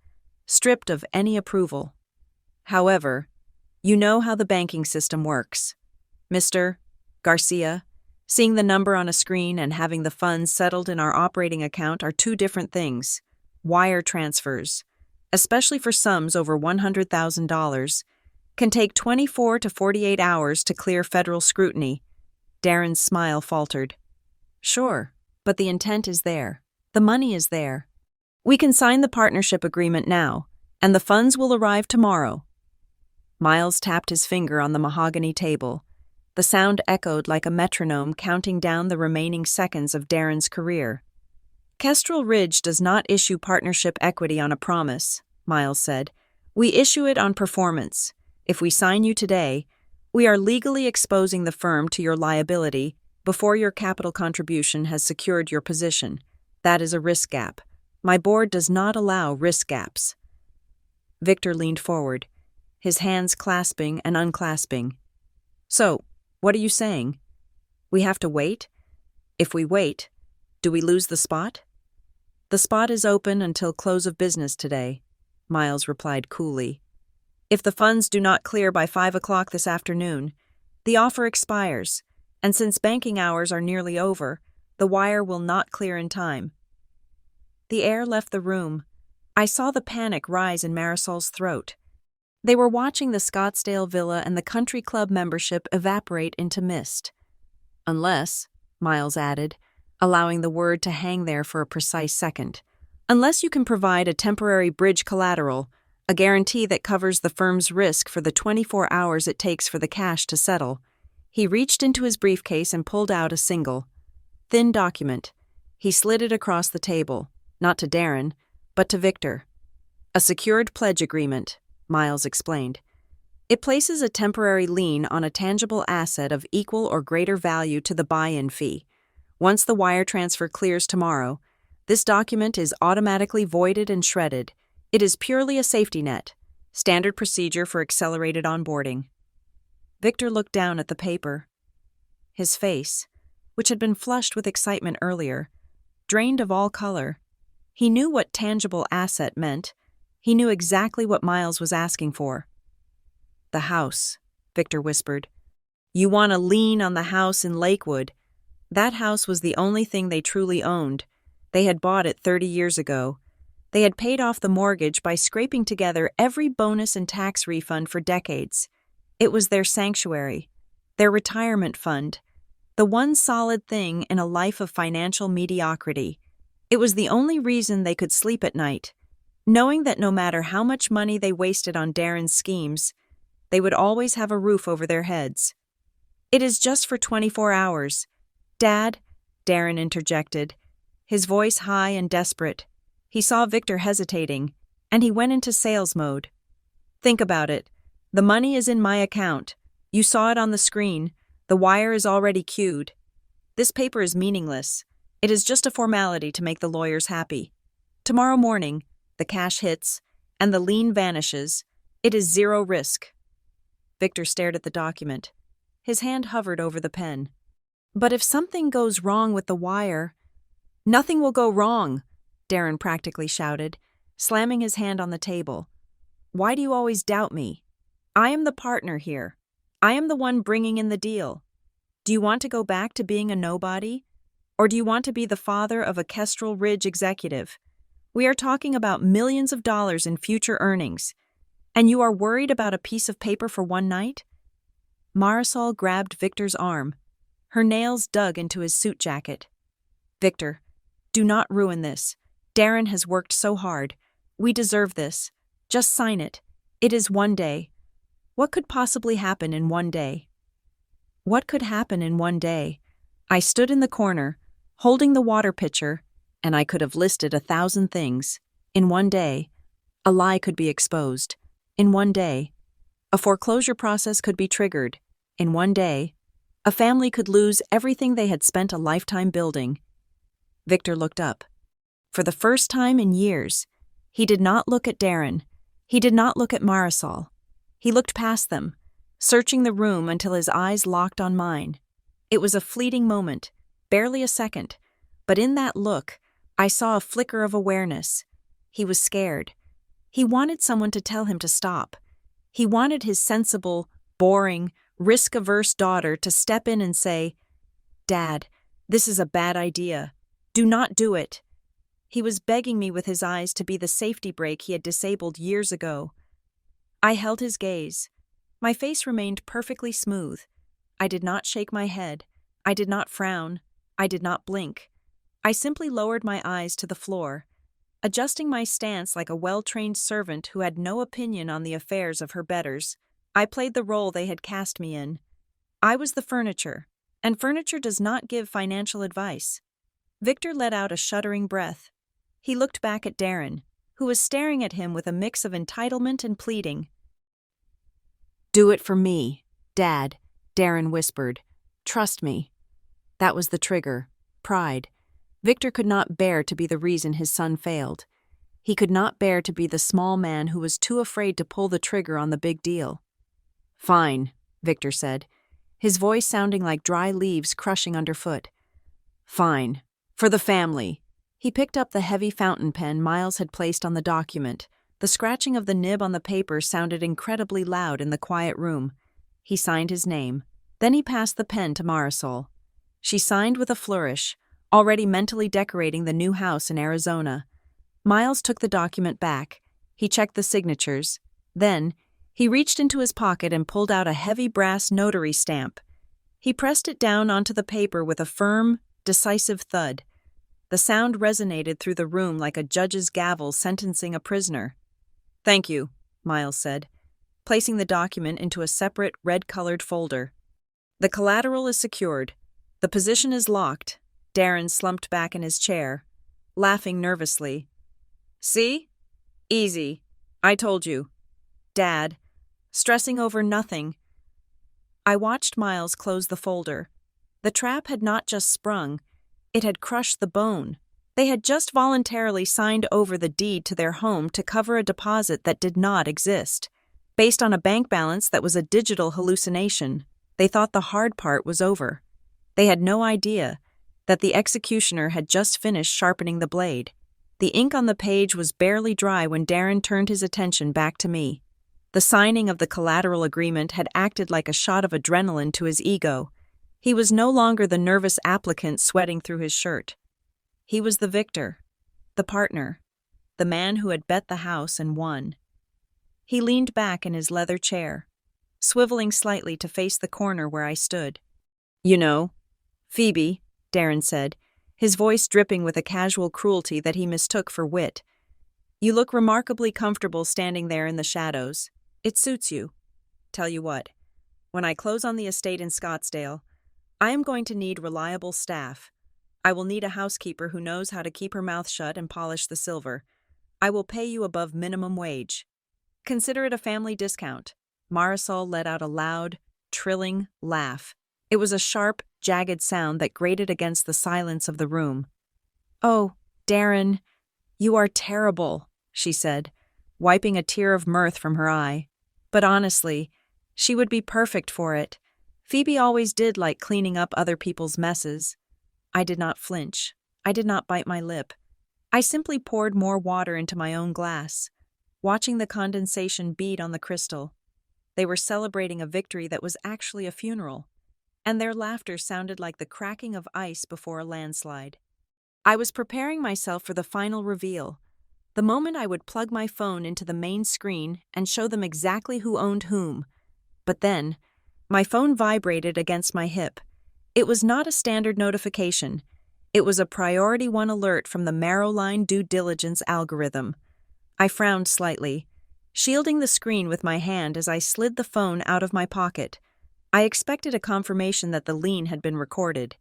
stripped of any approval. "However, you know how the banking system works. Mr. Garcia, seeing the number on a screen and having the funds settled in our operating account are two different things. Wire transfers, especially for sums over $100,000, can take 24 to 48 hours to clear federal scrutiny." Darren's smile faltered. "Sure, but the intent is there. The money is there. We can sign the partnership agreement now. And the funds will arrive tomorrow. Miles tapped his finger on the mahogany table. The sound echoed like a metronome counting down the remaining seconds of Darren's career. Kestrel Ridge does not issue partnership equity on a promise, Miles said. We issue it on performance. If we sign you today, we are legally exposing the firm to your liability before your capital contribution has secured your position. That is a risk gap. My board does not allow risk gaps. Victor leaned forward, his hands clasping and unclasping. So, what are you saying? We have to wait? If we wait, do we lose the spot? The spot is open until close of business today, Miles replied coolly. If the funds do not clear by 5 o'clock this afternoon, the offer expires, and since banking hours are nearly over, the wire will not clear in time. The air left the room. I saw the panic rise in Marisol's throat. They were watching the Scottsdale villa and the country club membership evaporate into mist. Unless, Miles added, allowing the word to hang there for a precise second, unless you can provide a temporary bridge collateral, a guarantee that covers the firm's risk for the 24 hours it takes for the cash to settle. He reached into his briefcase and pulled out a single, thin document. He slid it across the table, not to Darren, but to Victor. A secured pledge agreement, Miles explained. It places a temporary lien on a tangible asset of equal or greater value to the buy-in fee. Once the wire transfer clears tomorrow, this document is automatically voided and shredded. It is purely a safety net, standard procedure for accelerated onboarding. Victor looked down at the paper. His face, which had been flushed with excitement earlier, drained of all color. He knew what tangible asset meant. He knew exactly what Miles was asking for. The house, Victor whispered. You want a lien on the house in Lakewood. That house was the only thing they truly owned. They had bought it 30 years ago. They had paid off the mortgage by scraping together every bonus and tax refund for decades. It was their sanctuary, their retirement fund, the one solid thing in a life of financial mediocrity. It was the only reason they could sleep at night, knowing that no matter how much money they wasted on Darren's schemes, they would always have a roof over their heads. It is just for 24 hours. Dad, Darren interjected, his voice high and desperate. He saw Victor hesitating, and he went into sales mode. Think about it. The money is in my account. You saw it on the screen. The wire is already queued. This paper is meaningless. It is just a formality to make the lawyers happy. Tomorrow morning, the cash hits, and the lien vanishes. It is zero risk. Victor stared at the document. His hand hovered over the pen. But if something goes wrong with the wire... Nothing will go wrong, Darren practically shouted, slamming his hand on the table. Why do you always doubt me? I am the partner here. I am the one bringing in the deal. Do you want to go back to being a nobody? Or do you want to be the father of a Kestrel Ridge executive? We are talking about millions of dollars in future earnings. And you are worried about a piece of paper for one night? Marisol grabbed Victor's arm. Her nails dug into his suit jacket. Victor, do not ruin this. Darren has worked so hard. We deserve this. Just sign it. It is one day. What could possibly happen in one day? What could happen in one day? I stood in the corner, holding the water pitcher, and I could have listed 1,000 things. In one day, a lie could be exposed. In one day, a foreclosure process could be triggered. In one day, a family could lose everything they had spent a lifetime building. Victor looked up. For the first time in years, he did not look at Darren. He did not look at Marisol. He looked past them, searching the room until his eyes locked on mine. It was a fleeting moment, barely a second, but in that look, I saw a flicker of awareness. He was scared. He wanted someone to tell him to stop. He wanted his sensible, boring, risk-averse daughter to step in and say, "Dad, this is a bad idea. Do not do it." He was begging me with his eyes to be the safety brake he had disabled years ago. I held his gaze. My face remained perfectly smooth. I did not shake my head. I did not frown. I did not blink. I simply lowered my eyes to the floor. Adjusting my stance like a well-trained servant who had no opinion on the affairs of her betters, I played the role they had cast me in. I was the furniture, and furniture does not give financial advice. Victor let out a shuddering breath. He looked back at Darren, who was staring at him with a mix of entitlement and pleading. "Do it for me, Dad," Darren whispered. "Trust me." That was the trigger. Pride. Victor could not bear to be the reason his son failed. He could not bear to be the small man who was too afraid to pull the trigger on the big deal. "Fine," Victor said, his voice sounding like dry leaves crushing underfoot. "Fine. For the family." He picked up the heavy fountain pen Miles had placed on the document. The scratching of the nib on the paper sounded incredibly loud in the quiet room. He signed his name. Then he passed the pen to Marisol. She signed with a flourish, already mentally decorating the new house in Arizona. Miles took the document back. He checked the signatures. Then, he reached into his pocket and pulled out a heavy brass notary stamp. He pressed it down onto the paper with a firm, decisive thud. The sound resonated through the room like a judge's gavel sentencing a prisoner. "Thank you," Miles said, placing the document into a separate, red-colored folder. "The collateral is secured. The position is locked." Darren slumped back in his chair, laughing nervously. "See? Easy. I told you. Dad, stressing over nothing." I watched Miles close the folder. The trap had not just sprung, it had crushed the bone. They had just voluntarily signed over the deed to their home to cover a deposit that did not exist. Based on a bank balance that was a digital hallucination, they thought the hard part was over. They had no idea that the executioner had just finished sharpening the blade. The ink on the page was barely dry when Darren turned his attention back to me. The signing of the collateral agreement had acted like a shot of adrenaline to his ego. He was no longer the nervous applicant sweating through his shirt. He was the victor, the partner, the man who had bet the house and won. He leaned back in his leather chair, swiveling slightly to face the corner where I stood. "You know, Phoebe," Darren said, his voice dripping with a casual cruelty that he mistook for wit. "You look remarkably comfortable standing there in the shadows. It suits you. Tell you what, when I close on the estate in Scottsdale, I am going to need reliable staff. I will need a housekeeper who knows how to keep her mouth shut and polish the silver. I will pay you above minimum wage. Consider it a family discount." Marisol let out a loud, trilling laugh. It was a sharp, jagged sound that grated against the silence of the room. "Oh, Darren, you are terrible," she said, wiping a tear of mirth from her eye. But honestly, she would be perfect for it. Phoebe always did like cleaning up other people's messes. I did not flinch. I did not bite my lip. I simply poured more water into my own glass, watching the condensation bead on the crystal. They were celebrating a victory that was actually a funeral, and their laughter sounded like the cracking of ice before a landslide. I was preparing myself for the final reveal, the moment I would plug my phone into the main screen and show them exactly who owned whom. But then, my phone vibrated against my hip. It was not a standard notification. It was a priority 1 alert from the Marrowline due diligence algorithm. I frowned slightly, shielding the screen with my hand as I slid the phone out of my pocket. I expected a confirmation that the lien had been recorded.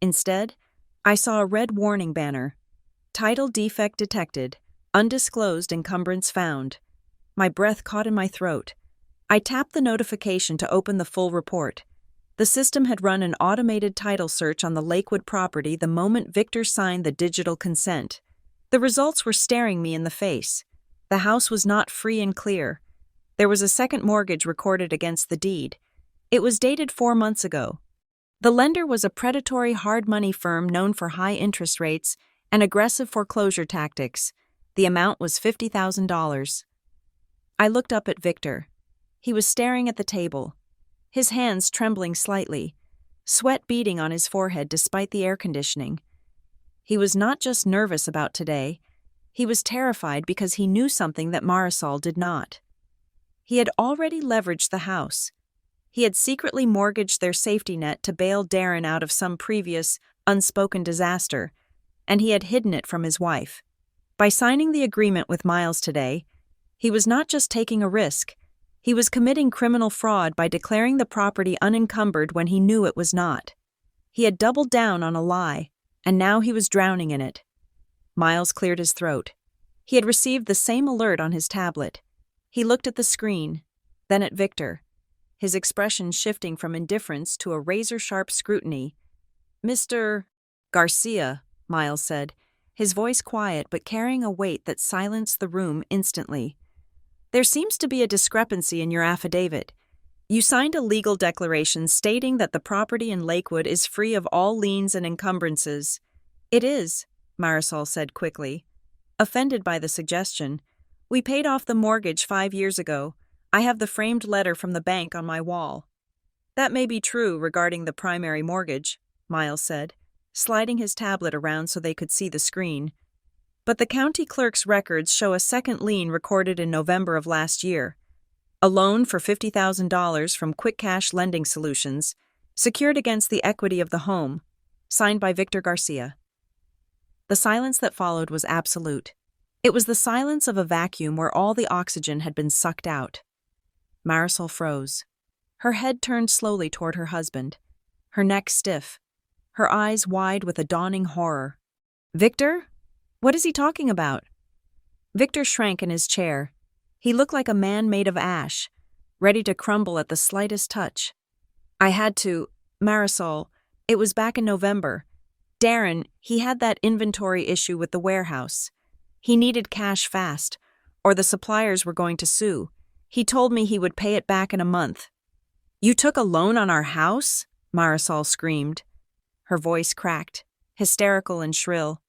Instead, I saw a red warning banner. Title defect detected. Undisclosed encumbrance found. My breath caught in my throat. I tapped the notification to open the full report. The system had run an automated title search on the Lakewood property the moment Victor signed the digital consent. The results were staring me in the face. The house was not free and clear. There was a second mortgage recorded against the deed. It was dated 4 months ago. The lender was a predatory hard money firm known for high interest rates and aggressive foreclosure tactics. The amount was $50,000. I looked up at Victor. He was staring at the table, his hands trembling slightly, sweat beading on his forehead despite the air conditioning. He was not just nervous about today, he was terrified because he knew something that Marisol did not. He had already leveraged the house. He had secretly mortgaged their safety net to bail Darren out of some previous, unspoken disaster, and he had hidden it from his wife. By signing the agreement with Miles today, he was not just taking a risk, he was committing criminal fraud by declaring the property unencumbered when he knew it was not. He had doubled down on a lie, and now he was drowning in it. Miles cleared his throat. He had received the same alert on his tablet. He looked at the screen, then at Victor, his expression shifting from indifference to a razor-sharp scrutiny. "Mr. Garcia," Miles said, his voice quiet but carrying a weight that silenced the room instantly. "There seems to be a discrepancy in your affidavit. You signed a legal declaration stating that the property in Lakewood is free of all liens and encumbrances." "It is," Marisol said quickly. Offended by the suggestion, "We paid off the mortgage 5 years ago. I have the framed letter from the bank on my wall." "That may be true regarding the primary mortgage," Miles said, sliding his tablet around so they could see the screen. "But the county clerk's records show a second lien recorded in November of last year. A loan for $50,000 from Quick Cash Lending Solutions, secured against the equity of the home, signed by Victor Garcia." The silence that followed was absolute. It was the silence of a vacuum where all the oxygen had been sucked out. Marisol froze. Her head turned slowly toward her husband, her neck stiff, her eyes wide with a dawning horror. "Victor? What is he talking about?" Victor shrank in his chair. He looked like a man made of ash, ready to crumble at the slightest touch. "I had to, Marisol. It was back in November. Darren, he had that inventory issue with the warehouse. He needed cash fast, or the suppliers were going to sue. He told me he would pay it back in a month." "You took a loan on our house?" Marisol screamed. Her voice cracked, hysterical and shrill.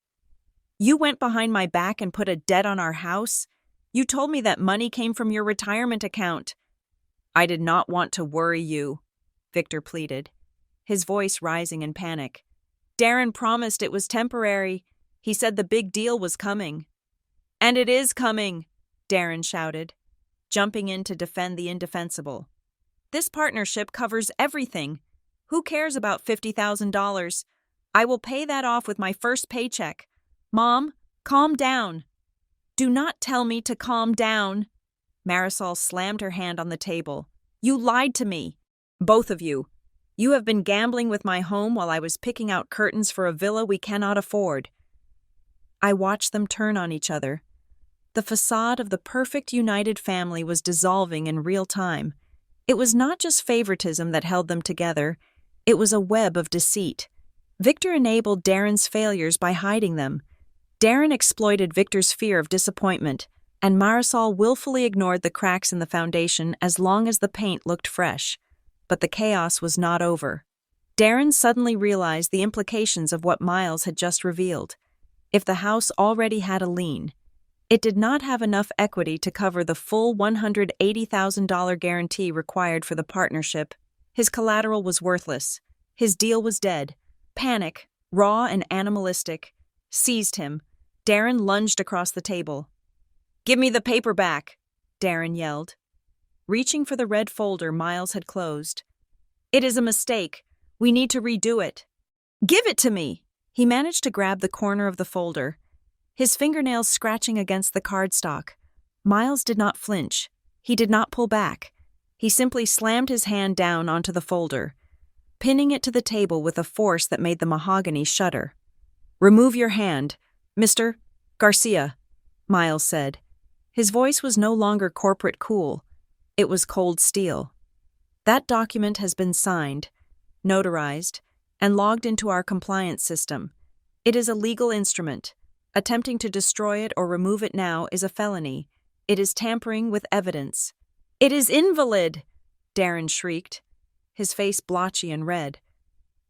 "You went behind my back and put a debt on our house? You told me that money came from your retirement account." "I did not want to worry you," Victor pleaded, his voice rising in panic. "Darren promised it was temporary. He said the big deal was coming." "And it is coming," Darren shouted, jumping in to defend the indefensible. "This partnership covers everything. Who cares about $50,000? I will pay that off with my first paycheck. Mom, calm down." "Do not tell me to calm down." Marisol slammed her hand on the table. "You lied to me. Both of you. You have been gambling with my home while I was picking out curtains for a villa we cannot afford." I watched them turn on each other. The facade of the perfect united family was dissolving in real time. It was not just favoritism that held them together. It was a web of deceit. Victor enabled Darren's failures by hiding them. Darren exploited Victor's fear of disappointment, and Marisol willfully ignored the cracks in the foundation as long as the paint looked fresh. But the chaos was not over. Darren suddenly realized the implications of what Miles had just revealed. If the house already had a lien, it did not have enough equity to cover the full $180,000 guarantee required for the partnership. His collateral was worthless. His deal was dead. Panic, raw and animalistic, seized him. Darren lunged across the table. "Give me the paper back," Darren yelled, reaching for the red folder Miles had closed. "It is a mistake. We need to redo it." "Give it to me!" He managed to grab the corner of the folder, his fingernails scratching against the cardstock. Miles did not flinch. He did not pull back. He simply slammed his hand down onto the folder, pinning it to the table with a force that made the mahogany shudder. "Remove your hand, Mr. Garcia," Miles said. His voice was no longer corporate cool. It was cold steel. "That document has been signed, notarized, and logged into our compliance system. It is a legal instrument. Attempting to destroy it or remove it now is a felony. It is tampering with evidence." "It is invalid!" Darren shrieked, his face blotchy and red.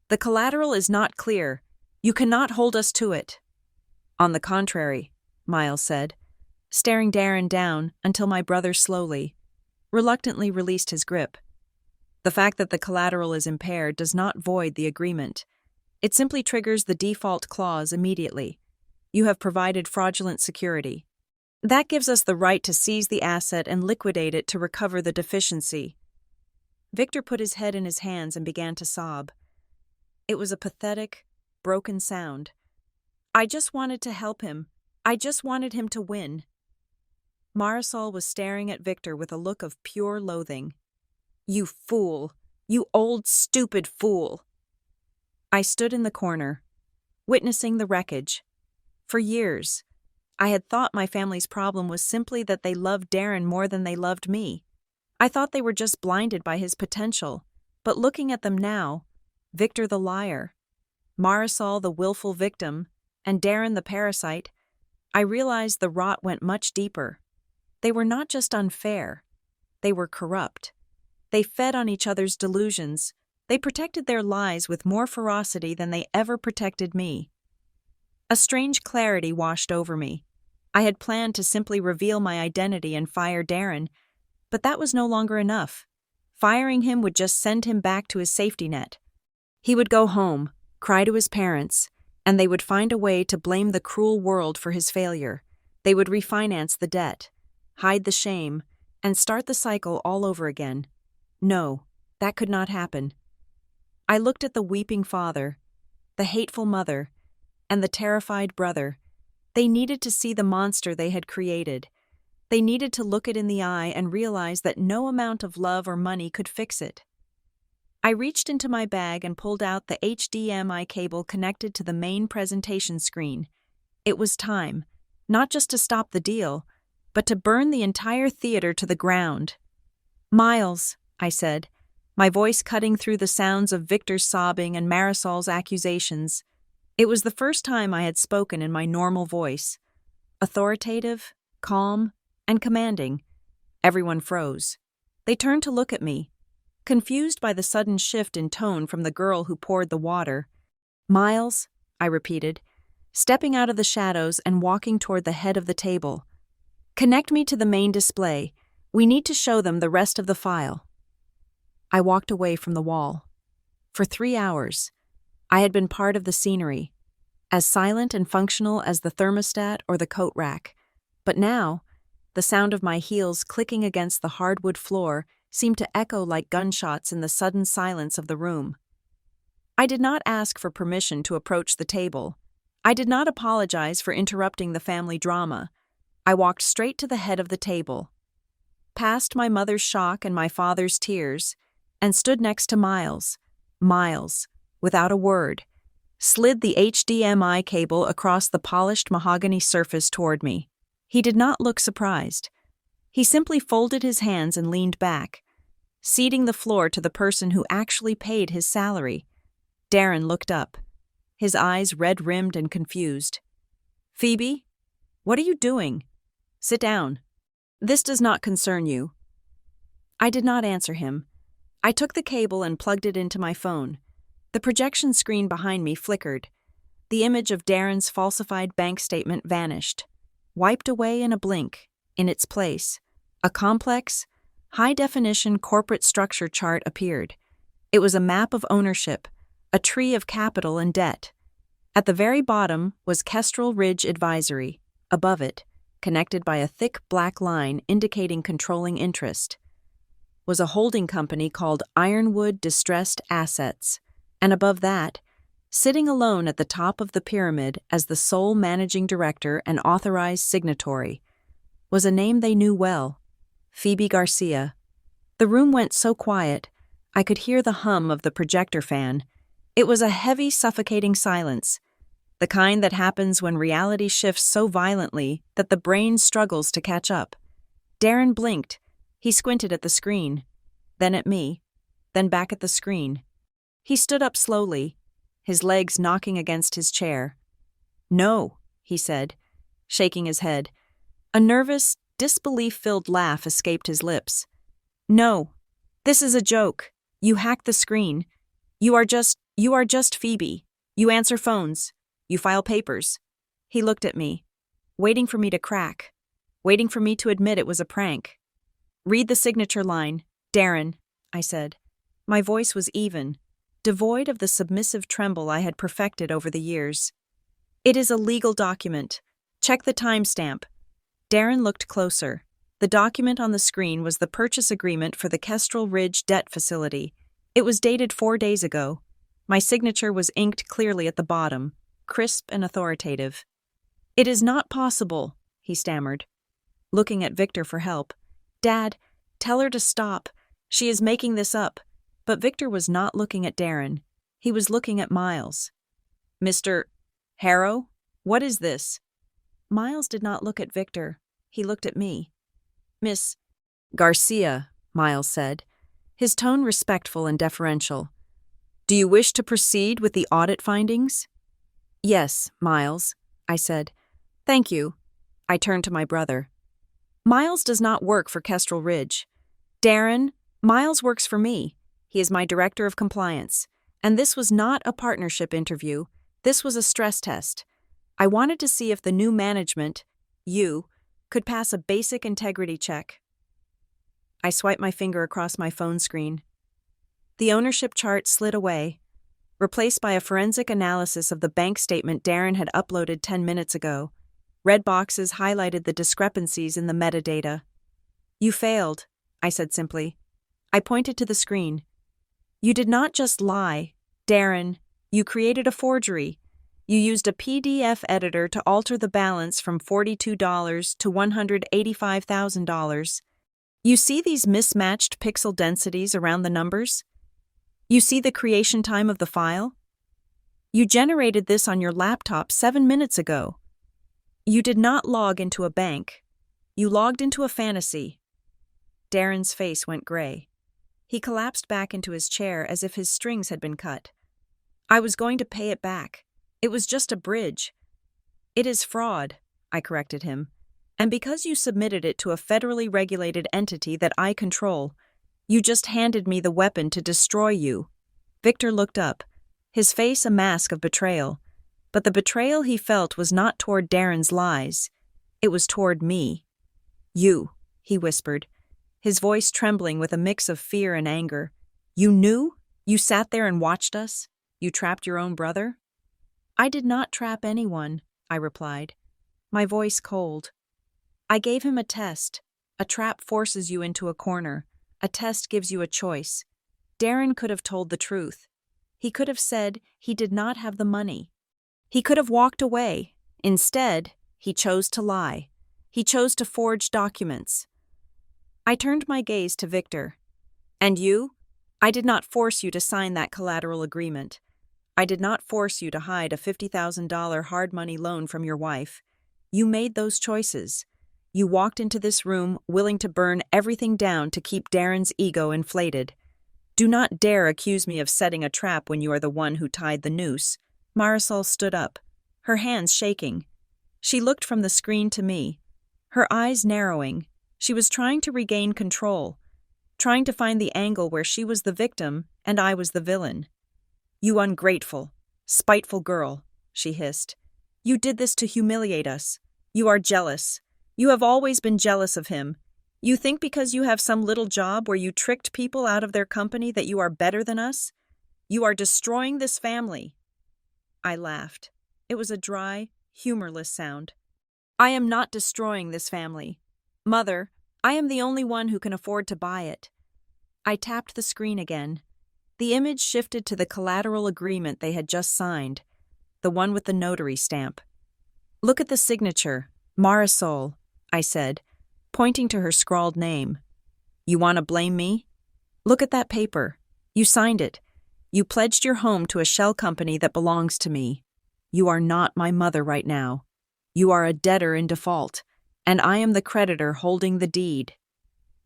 "The collateral is not clear. You cannot hold us to it." "On the contrary," Miles said, staring Darren down until my brother slowly, reluctantly released his grip. "The fact that the collateral is impaired does not void the agreement. It simply triggers the default clause immediately. You have provided fraudulent security. That gives us the right to seize the asset and liquidate it to recover the deficiency." Victor put his head in his hands and began to sob. It was a pathetic, broken sound. "I just wanted to help him," I just wanted him to win. Marisol was staring at Victor with a look of pure loathing. You fool! You old, stupid fool! I stood in the corner, witnessing the wreckage. For years, I had thought my family's problem was simply that they loved Darren more than they loved me. I thought they were just blinded by his potential, but looking at them now, Victor the liar, Marisol the willful victim, and Darren the parasite, I realized the rot went much deeper. They were not just unfair, they were corrupt. They fed on each other's delusions. They protected their lies with more ferocity than they ever protected me. A strange clarity washed over me. I had planned to simply reveal my identity and fire Darren, but that was no longer enough. Firing him would just send him back to his safety net. He would go home, cry to his parents, and they would find a way to blame the cruel world for his failure. They would refinance the debt, hide the shame, and start the cycle all over again. No, that could not happen. I looked at the weeping father, the hateful mother, and the terrified brother. They needed to see the monster they had created. They needed to look it in the eye and realize that no amount of love or money could fix it. I reached into my bag and pulled out the HDMI cable connected to the main presentation screen. It was time, not just to stop the deal, but to burn the entire theater to the ground. Miles, I said, my voice cutting through the sounds of Victor's sobbing and Marisol's accusations. It was the first time I had spoken in my normal voice. Authoritative, calm, and commanding. Everyone froze. They turned to look at me, confused by the sudden shift in tone from the girl who poured the water. Miles, I repeated, stepping out of the shadows and walking toward the head of the table. Connect me to the main display. We need to show them the rest of the file. I walked away from the wall. For 3 hours, I had been part of the scenery, as silent and functional as the thermostat or the coat rack. But now, the sound of my heels clicking against the hardwood floor seemed to echo like gunshots in the sudden silence of the room. I did not ask for permission to approach the table. I did not apologize for interrupting the family drama. I walked straight to the head of the table, past my mother's shock and my father's tears, and stood next to Miles. Miles, without a word, slid the HDMI cable across the polished mahogany surface toward me. He did not look surprised. He simply folded his hands and leaned back, ceding the floor to the person who actually paid his salary. Darren looked up, his eyes red-rimmed and confused. Phoebe, what are you doing? Sit down. This does not concern you. I did not answer him. I took the cable and plugged it into my phone. The projection screen behind me flickered. The image of Darren's falsified bank statement vanished, wiped away in a blink. In its place, a complex, high-definition corporate structure chart appeared. It was a map of ownership, a tree of capital and debt. At the very bottom was Kestrel Ridge Advisory. Above it, connected by a thick black line indicating controlling interest, was a holding company called Ironwood Distressed Assets, and above that, sitting alone at the top of the pyramid as the sole managing director and authorized signatory, was a name they knew well, Phoebe Garcia. The room went so quiet, I could hear the hum of the projector fan. It was a heavy, suffocating silence, the kind that happens when reality shifts so violently that the brain struggles to catch up. Darren blinked. He squinted at the screen, then at me, then back at the screen. He stood up slowly, his legs knocking against his chair. No, he said, shaking his head. A nervous, disbelief-filled laugh escaped his lips. No, this is a joke. You hacked the screen. You are just Phoebe. You answer phones. You file papers. He looked at me, waiting for me to crack, waiting for me to admit it was a prank. Read the signature line, Darren, I said. My voice was even, devoid of the submissive tremble I had perfected over the years. It is a legal document. Check the timestamp. Darren looked closer. The document on the screen was the purchase agreement for the Kestrel Ridge debt facility. It was dated 4 days ago. My signature was inked clearly at the bottom, crisp and authoritative. "It is not possible," he stammered, looking at Victor for help. "Dad, tell her to stop. She is making this up." But Victor was not looking at Darren. He was looking at Miles. "Mr. Harrow, what is this?" Miles did not look at Victor. He looked at me. "Miss Garcia," Miles said, his tone respectful and deferential. "Do you wish to proceed with the audit findings?" "Yes, Miles," I said. "Thank you." I turned to my brother. "Miles does not work for Kestrel Ridge. Darren, Miles works for me. He is my director of compliance. And this was not a partnership interview. This was a stress test. I wanted to see if the new management, you, could pass a basic integrity check." I swiped my finger across my phone screen. The ownership chart slid away, replaced by a forensic analysis of the bank statement Darren had uploaded 10 minutes ago. Red boxes highlighted the discrepancies in the metadata. "You failed," I said simply. I pointed to the screen. "You did not just lie, Darren. You created a forgery. You used a PDF editor to alter the balance from $42 to $185,000. You see these mismatched pixel densities around the numbers? You see the creation time of the file? You generated this on your laptop 7 minutes ago. You did not log into a bank. You logged into a fantasy." Darren's face went gray. He collapsed back into his chair as if his strings had been cut. "I was going to pay it back. It was just a bridge." "It is fraud," I corrected him. "And because you submitted it to a federally regulated entity that I control, you just handed me the weapon to destroy you." Victor looked up, his face a mask of betrayal. But the betrayal he felt was not toward Darren's lies. It was toward me. "You," he whispered, his voice trembling with a mix of fear and anger. "You knew? You sat there and watched us? You trapped your own brother?" "I did not trap anyone," I replied, my voice cold. "I gave him a test. A trap forces you into a corner. A test gives you a choice. Darren could have told the truth. He could have said he did not have the money. He could have walked away. Instead, he chose to lie. He chose to forge documents." I turned my gaze to Victor. "And you? I did not force you to sign that collateral agreement. I did not force you to hide a $50,000 hard money loan from your wife. You made those choices. You walked into this room willing to burn everything down to keep Darren's ego inflated. Do not dare accuse me of setting a trap when you are the one who tied the noose." Marisol stood up, her hands shaking. She looked from the screen to me, her eyes narrowing. She was trying to regain control, trying to find the angle where she was the victim and I was the villain. "You ungrateful, spiteful girl," she hissed. "You did this to humiliate us. You are jealous. You have always been jealous of him. You think because you have some little job where you tricked people out of their company that you are better than us? You are destroying this family." I laughed. It was a dry, humorless sound. "I am not destroying this family. Mother, I am the only one who can afford to buy it." I tapped the screen again. The image shifted to the collateral agreement they had just signed, the one with the notary stamp. "Look at the signature, Marisol," I said, pointing to her scrawled name. "You want to blame me? Look at that paper. You signed it. You pledged your home to a shell company that belongs to me. You are not my mother right now. You are a debtor in default, and I am the creditor holding the deed."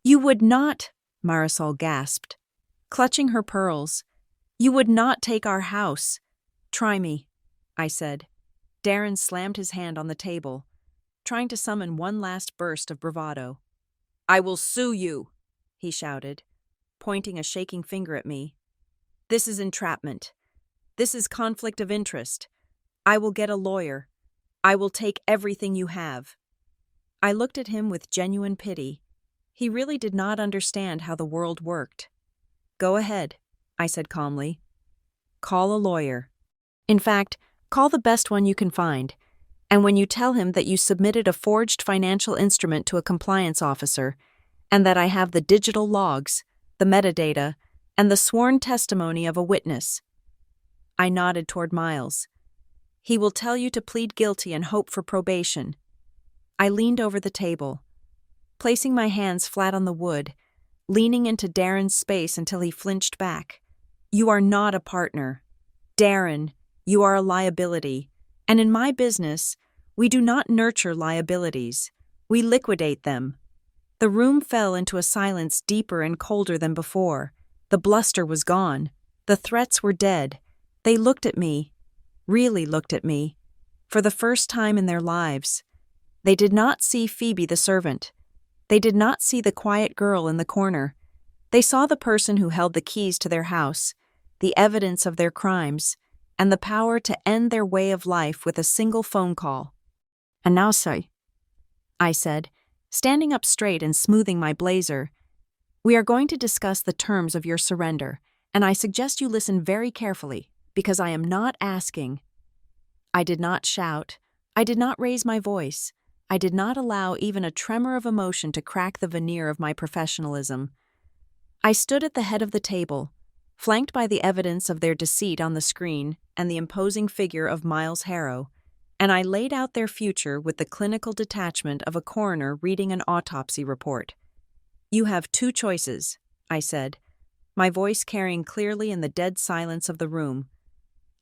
"You would not," Marisol gasped, clutching her pearls. "You would not take our house." "Try me," I said. Darren slammed his hand on the table, trying to summon one last burst of bravado. "I will sue you," he shouted, pointing a shaking finger at me. "This is entrapment. This is conflict of interest. I will get a lawyer. I will take everything you have." I looked at him with genuine pity. He really did not understand how the world worked. "Go ahead," I said calmly. "Call a lawyer. In fact, call the best one you can find. And when you tell him that you submitted a forged financial instrument to a compliance officer, and that I have the digital logs, the metadata, and the sworn testimony of a witness." I nodded toward Miles. He will tell you to plead guilty and hope for probation. I leaned over the table, placing my hands flat on the wood, leaning into Darren's space until he flinched back. You are not a partner. Darren, you are a liability. And in my business, we do not nurture liabilities. We liquidate them. The room fell into a silence deeper and colder than before. The bluster was gone. The threats were dead. They looked at me, really looked at me, for the first time in their lives. They did not see Phoebe the servant. They did not see the quiet girl in the corner. They saw the person who held the keys to their house, the evidence of their crimes, and the power to end their way of life with a single phone call. And now, sir, I said, standing up straight and smoothing my blazer, we are going to discuss the terms of your surrender, and I suggest you listen very carefully, because I am not asking. I did not shout. I did not raise my voice. I did not allow even a tremor of emotion to crack the veneer of my professionalism. I stood at the head of the table, flanked by the evidence of their deceit on the screen and the imposing figure of Miles Harrow, and I laid out their future with the clinical detachment of a coroner reading an autopsy report. You have two choices, I said, my voice carrying clearly in the dead silence of the room.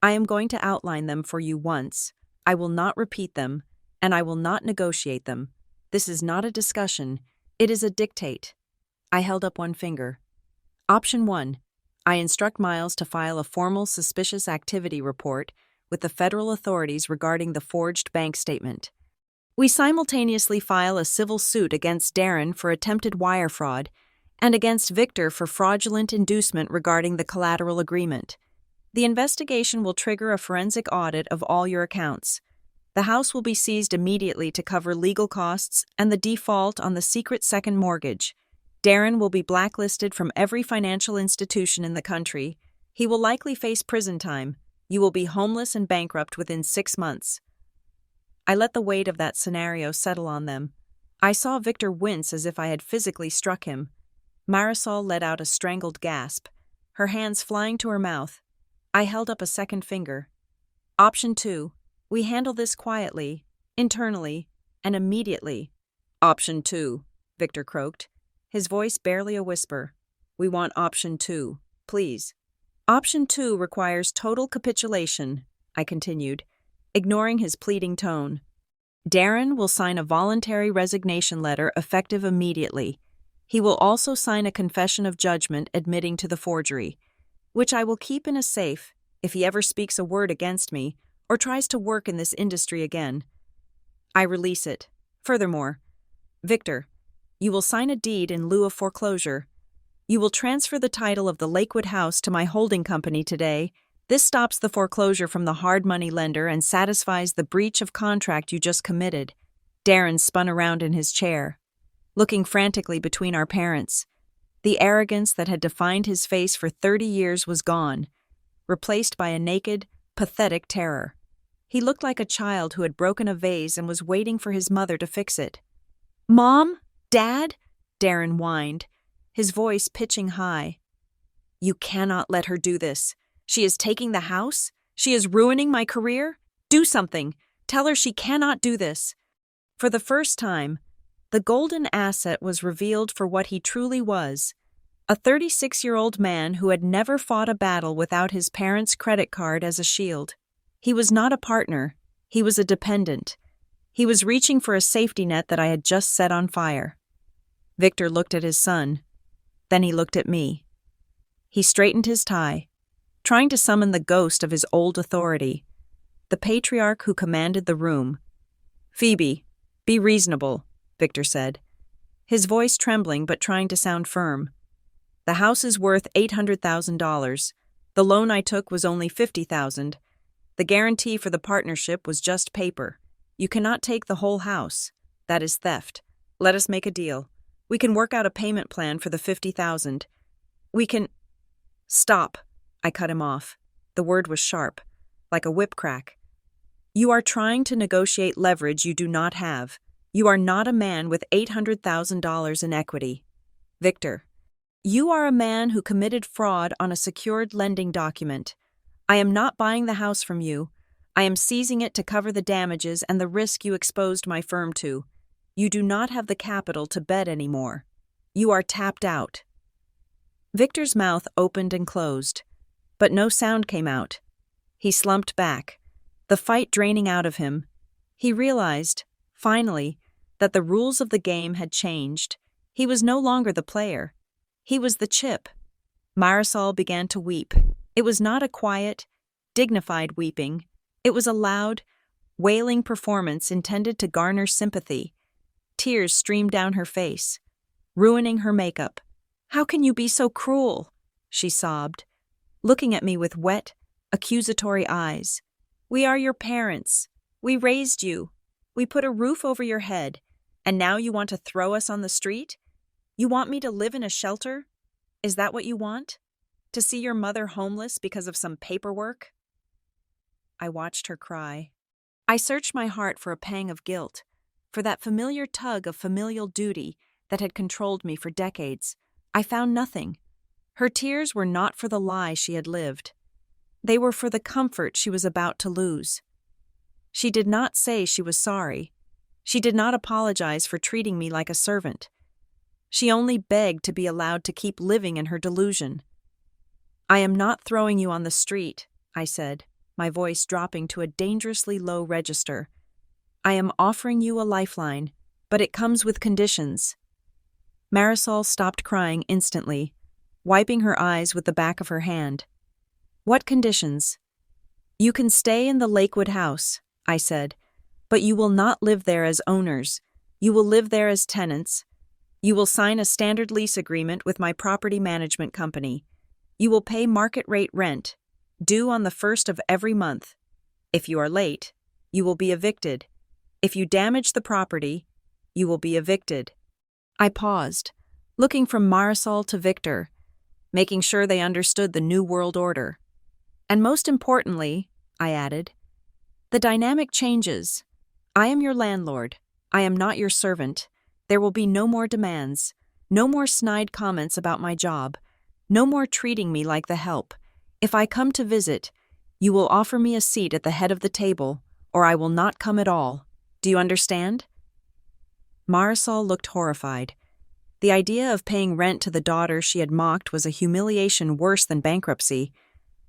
I am going to outline them for you once. I will not repeat them, and I will not negotiate them. This is not a discussion. It is a dictate. I held up one finger. Option 1. I instruct Miles to file a formal suspicious activity report with the federal authorities regarding the forged bank statement. We simultaneously file a civil suit against Darren for attempted wire fraud and against Victor for fraudulent inducement regarding the collateral agreement. The investigation will trigger a forensic audit of all your accounts. The house will be seized immediately to cover legal costs and the default on the secret second mortgage. Darren will be blacklisted from every financial institution in the country. He will likely face prison time. You will be homeless and bankrupt within 6 months. I let the weight of that scenario settle on them. I saw Victor wince as if I had physically struck him. Marisol let out a strangled gasp, her hands flying to her mouth. I held up a second finger. Option 2. We handle this quietly, internally, and immediately. Option 2, Victor croaked, his voice barely a whisper. We want option 2, please. Option 2 requires total capitulation, I continued, ignoring his pleading tone. Darren will sign a voluntary resignation letter effective immediately. He will also sign a confession of judgment admitting to the forgery, which I will keep in a safe if he ever speaks a word against me or tries to work in this industry again. I release it. Furthermore, Victor, you will sign a deed in lieu of foreclosure. You will transfer the title of the Lakewood house to my holding company today. This stops the foreclosure from the hard money lender and satisfies the breach of contract you just committed. Darren spun around in his chair, looking frantically between our parents. The arrogance that had defined his face for 30 years was gone, replaced by a naked, pathetic terror. He looked like a child who had broken a vase and was waiting for his mother to fix it. "Mom? Dad?" Darren whined, his voice pitching high. "You cannot let her do this. She is taking the house. She is ruining my career. Do something. Tell her she cannot do this." For the first time, the golden asset was revealed for what he truly was, a 36-year-old man who had never fought a battle without his parents' credit card as a shield. He was not a partner. He was a dependent. He was reaching for a safety net that I had just set on fire. Victor looked at his son. Then he looked at me. He straightened his tie, trying to summon the ghost of his old authority, the patriarch who commanded the room. "Phoebe, be reasonable," Victor said, his voice trembling but trying to sound firm. "The house is worth $800,000. The loan I took was only $50,000. The guarantee for the partnership was just paper. You cannot take the whole house. That is theft. Let us make a deal. We can work out a payment plan for the $50,000. We can—" "Stop," I cut him off. The word was sharp, like a whip crack. "You are trying to negotiate leverage you do not have. You are not a man with $800,000 in equity. Victor, you are a man who committed fraud on a secured lending document. I am not buying the house from you. I am seizing it to cover the damages and the risk you exposed my firm to. You do not have the capital to bet anymore. You are tapped out." Victor's mouth opened and closed, but no sound came out. He slumped back, the fight draining out of him. He realized, finally, that the rules of the game had changed. He was no longer the player. He was the chip. Marisol began to weep. It was not a quiet, dignified weeping. It was a loud, wailing performance intended to garner sympathy. Tears streamed down her face, ruining her makeup. "How can you be so cruel?" she sobbed, looking at me with wet, accusatory eyes. "We are your parents. We raised you. We put a roof over your head, and now you want to throw us on the street? You want me to live in a shelter? Is that what you want? To see your mother homeless because of some paperwork?" I watched her cry. I searched my heart for a pang of guilt, for that familiar tug of familial duty that had controlled me for decades. I found nothing. Her tears were not for the lie she had lived. They were for the comfort she was about to lose. She did not say she was sorry. She did not apologize for treating me like a servant. She only begged to be allowed to keep living in her delusion. "I am not throwing you on the street," I said, my voice dropping to a dangerously low register. "I am offering you a lifeline, but it comes with conditions." Marisol stopped crying instantly, wiping her eyes with the back of her hand. "What conditions?" "You can stay in the Lakewood house," I said, "but you will not live there as owners. You will live there as tenants. You will sign a standard lease agreement with my property management company. You will pay market rate rent, due on the 1st of every month. If you are late, you will be evicted. If you damage the property, you will be evicted." I paused, looking from Marisol to Victor, making sure they understood the new world order. "And most importantly," I added, "the dynamic changes. I am your landlord. I am not your servant. There will be no more demands, no more snide comments about my job, no more treating me like the help. If I come to visit, you will offer me a seat at the head of the table, or I will not come at all. Do you understand?" Marisol looked horrified. The idea of paying rent to the daughter she had mocked was a humiliation worse than bankruptcy.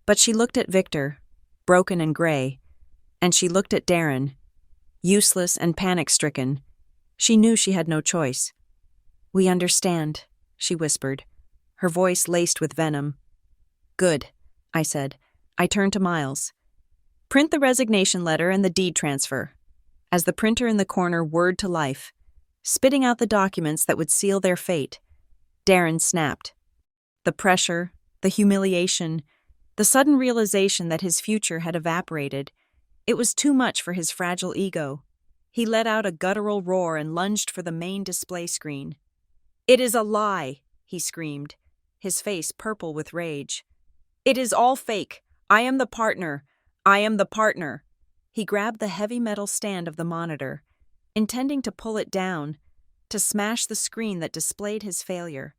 But she looked at Victor, broken and gray, and she looked at Darren, useless and panic-stricken. She knew she had no choice. "We understand," she whispered, her voice laced with venom. "Good," I said. I turned to Miles. "Print the resignation letter and the deed transfer." As the printer in the corner whirred to life, spitting out the documents that would seal their fate, Darren snapped. The pressure, the humiliation, the sudden realization that his future had evaporated, it was too much for his fragile ego. He let out a guttural roar and lunged for the main display screen. "It is a lie," he screamed, his face purple with rage. "It is all fake. I am the partner. I am the partner." He grabbed the heavy metal stand of the monitor, intending to pull it down, to smash the screen that displayed his failure.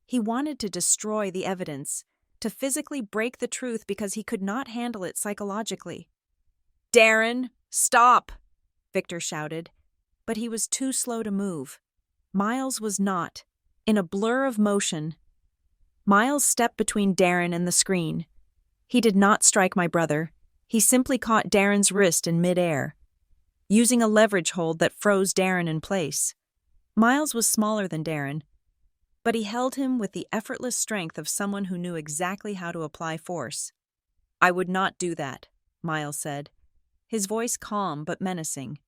He wanted to destroy the evidence, to physically break the truth because he could not handle it psychologically. "Darren, stop!" Victor shouted, but he was too slow to move. Miles was not. In a blur of motion, Miles stepped between Darren and the screen. He did not strike my brother. He simply caught Darren's wrist in midair, using a leverage hold that froze Darren in place. Miles was smaller than Darren, but he held him with the effortless strength of someone who knew exactly how to apply force. "I would not do that," Miles said, his voice calm but menacing.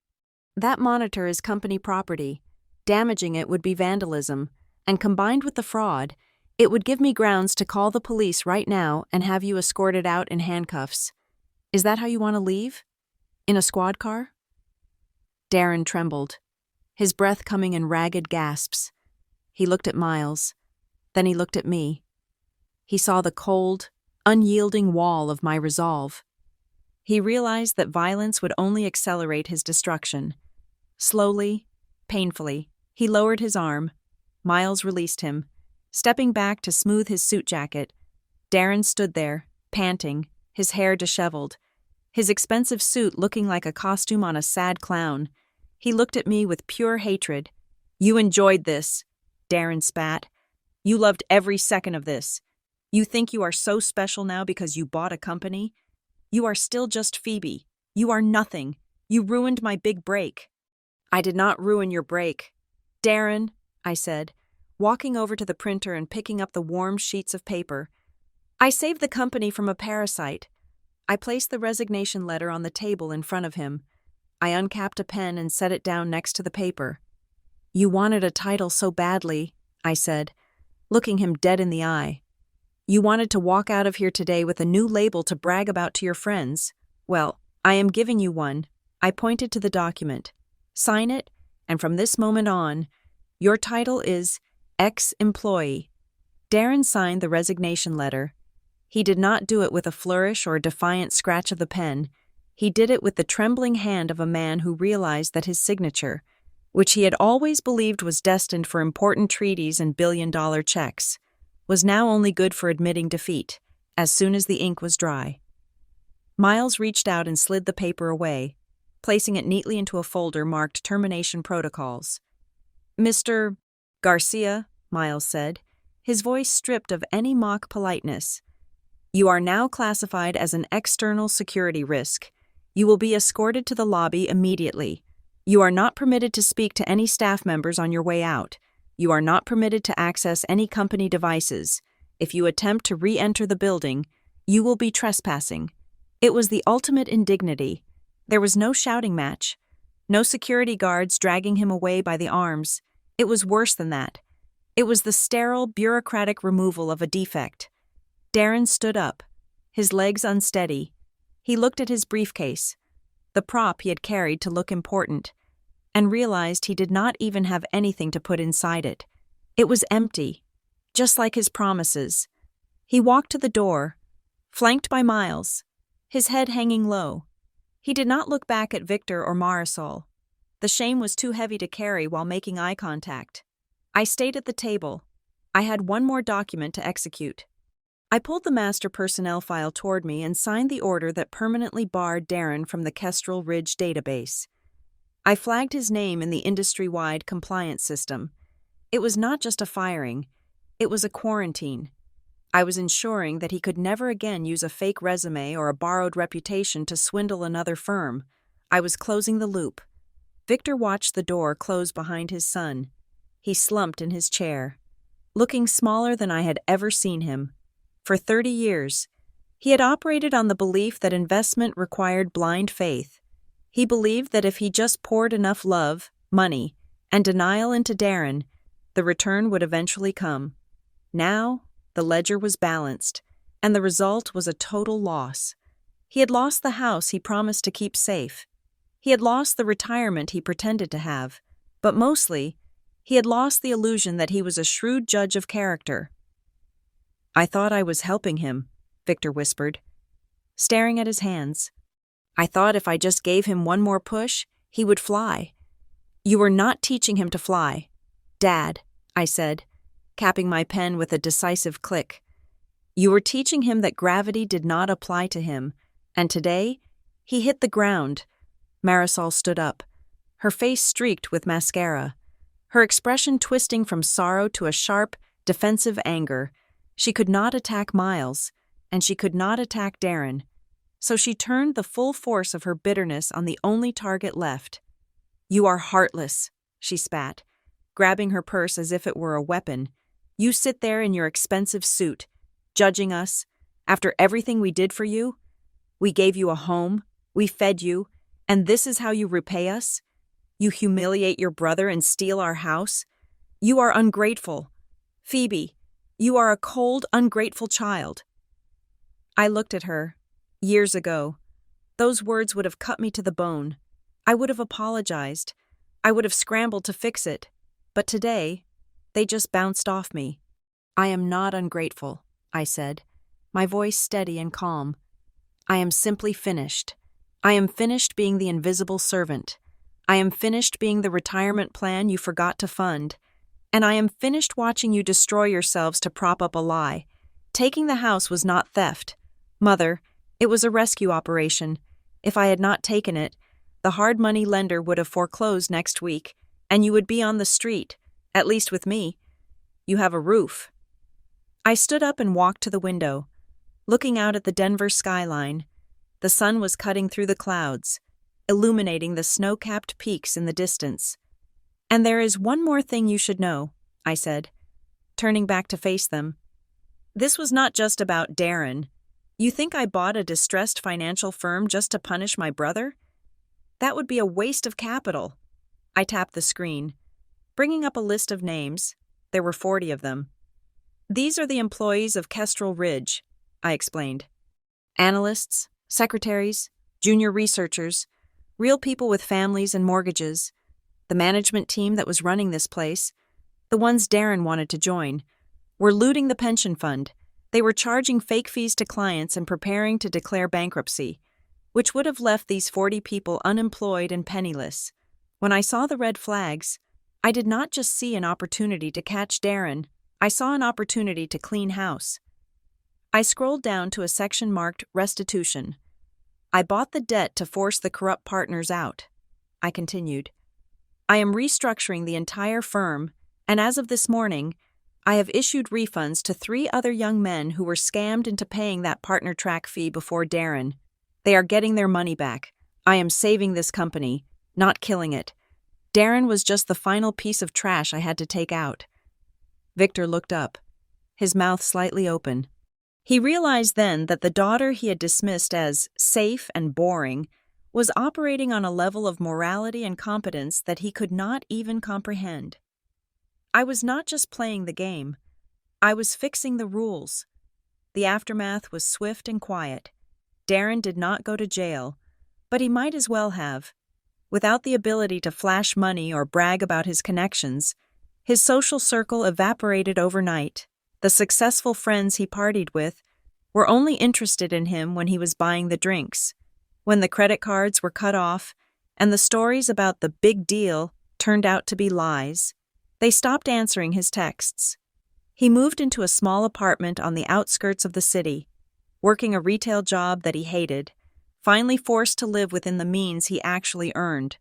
"That monitor is company property. Damaging it would be vandalism, and combined with the fraud, it would give me grounds to call the police right now and have you escorted out in handcuffs. Is that how you want to leave? In a squad car?" Darren trembled, his breath coming in ragged gasps. He looked at Miles, then he looked at me. He saw the cold, unyielding wall of my resolve. He realized that violence would only accelerate his destruction. Slowly, painfully, he lowered his arm. Miles released him, stepping back to smooth his suit jacket. Darren stood there, panting, his hair disheveled, his expensive suit looking like a costume on a sad clown. He looked at me with pure hatred. "You enjoyed this," Darren spat. "You loved every second of this. You think you are so special now because you bought a company? You are still just Phoebe. You are nothing. You ruined my big break." "I did not ruin your break." "Darren," I said, walking over to the printer and picking up the warm sheets of paper. "I saved the company from a parasite." I placed the resignation letter on the table in front of him. I uncapped a pen and set it down next to the paper. "You wanted a title so badly," I said, looking him dead in the eye. "You wanted to walk out of here today with a new label to brag about to your friends. Well, I am giving you one." I pointed to the document. "Sign it, and from this moment on, your title is ex-employee." Darren signed the resignation letter. He did not do it with a flourish or a defiant scratch of the pen. He did it with the trembling hand of a man who realized that his signature, which he had always believed was destined for important treaties and billion-dollar checks, was now only good for admitting defeat, as soon as the ink was dry. Miles reached out and slid the paper away, placing it neatly into a folder marked Termination Protocols. "Mr. Garcia," Miles said, his voice stripped of any mock politeness, "you are now classified as an external security risk. You will be escorted to the lobby immediately. You are not permitted to speak to any staff members on your way out. You are not permitted to access any company devices. If you attempt to re-enter the building, you will be trespassing." It was the ultimate indignity. There was no shouting match, no security guards dragging him away by the arms. It was worse than that. It was the sterile, bureaucratic removal of a defect. Darren stood up, his legs unsteady. He looked at his briefcase, the prop he had carried to look important, and realized he did not even have anything to put inside it. It was empty, just like his promises. He walked to the door, flanked by Miles, his head hanging low. He did not look back at Victor or Marisol. The shame was too heavy to carry while making eye contact. I stayed at the table. I had one more document to execute. I pulled the master personnel file toward me and signed the order that permanently barred Darren from the Kestrel Ridge database. I flagged his name in the industry-wide compliance system. It was not just a firing, it was a quarantine. I was ensuring that he could never again use a fake resume or a borrowed reputation to swindle another firm. I was closing the loop. Victor watched the door close behind his son. He slumped in his chair, looking smaller than I had ever seen him. For 30 years, he had operated on the belief that investment required blind faith. He believed that if he just poured enough love, money, and denial into Darren, the return would eventually come. Now, the ledger was balanced, and the result was a total loss. He had lost the house he promised to keep safe. He had lost the retirement he pretended to have, but mostly, he had lost the illusion that he was a shrewd judge of character. "I thought I was helping him," Victor whispered, staring at his hands. "I thought if I just gave him one more push, he would fly." "You were not teaching him to fly, Dad," I said, capping my pen with a decisive click. "You were teaching him that gravity did not apply to him, and today, he hit the ground." Marisol stood up, her face streaked with mascara, her expression twisting from sorrow to a sharp, defensive anger. She could not attack Miles, and she could not attack Darren, so she turned the full force of her bitterness on the only target left. "You are heartless," she spat, grabbing her purse as if it were a weapon. "You sit there in your expensive suit, judging us, after everything we did for you. We gave you a home, we fed you, and this is how you repay us? You humiliate your brother and steal our house? You are ungrateful. Phoebe, you are a cold, ungrateful child." I looked at her. Years ago, those words would have cut me to the bone. I would have apologized. I would have scrambled to fix it. But today, they just bounced off me. "I am not ungrateful," I said, my voice steady and calm. "I am simply finished. I am finished being the invisible servant. I am finished being the retirement plan you forgot to fund. And I am finished watching you destroy yourselves to prop up a lie. Taking the house was not theft. Mother, it was a rescue operation. If I had not taken it, the hard money lender would have foreclosed next week, and you would be on the street, at least with me. You have a roof. I stood up and walked to the window, looking out at the Denver skyline. The sun was cutting through the clouds, illuminating the snow-capped peaks in the distance. And there is one more thing you should know, I said, turning back to face them. This was not just about Darren. You think I bought a distressed financial firm just to punish my brother? That would be a waste of capital. I tapped the screen, bringing up a list of names. There were 40 of them. These are the employees of Kestrel Ridge, I explained. Analysts, secretaries, junior researchers, real people with families and mortgages. The management team that was running this place, the ones Darren wanted to join, were looting the pension fund. They were charging fake fees to clients and preparing to declare bankruptcy, which would have left these 40 people unemployed and penniless. When I saw the red flags, I did not just see an opportunity to catch Darren, I saw an opportunity to clean house. I scrolled down to a section marked Restitution. I bought the debt to force the corrupt partners out. I continued. I am restructuring the entire firm, and as of this morning, I have issued refunds to 3 other young men who were scammed into paying that partner track fee before Darren. They are getting their money back. I am saving this company, not killing it. Darren was just the final piece of trash I had to take out. Victor looked up, his mouth slightly open. He realized then that the daughter he had dismissed as safe and boring was operating on a level of morality and competence that he could not even comprehend. I was not just playing the game. I was fixing the rules. The aftermath was swift and quiet. Darren did not go to jail, but he might as well have. Without the ability to flash money or brag about his connections, his social circle evaporated overnight. The successful friends he partied with were only interested in him when he was buying the drinks, when the credit cards were cut off, and the stories about the big deal turned out to be lies. They stopped answering his texts. He moved into a small apartment on the outskirts of the city, working a retail job that he hated, finally forced to live within the means he actually earned.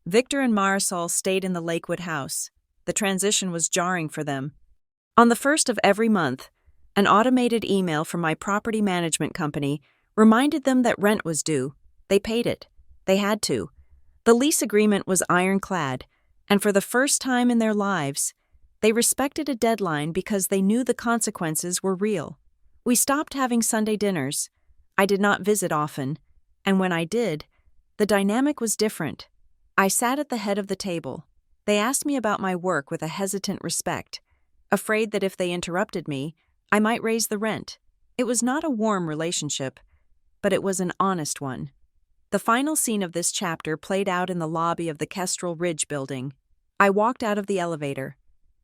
Victor and Marisol stayed in the Lakewood house. The transition was jarring for them. On the 1st of every month, an automated email from my property management company reminded them that rent was due. They paid it. They had to. The lease agreement was ironclad, and for the first time in their lives, they respected a deadline because they knew the consequences were real. We stopped having Sunday dinners. I did not visit often, and when I did, the dynamic was different. I sat at the head of the table. They asked me about my work with a hesitant respect, afraid that if they interrupted me, I might raise the rent. It was not a warm relationship, but it was an honest one. The final scene of this chapter played out in the lobby of the Kestrel Ridge building. I walked out of the elevator,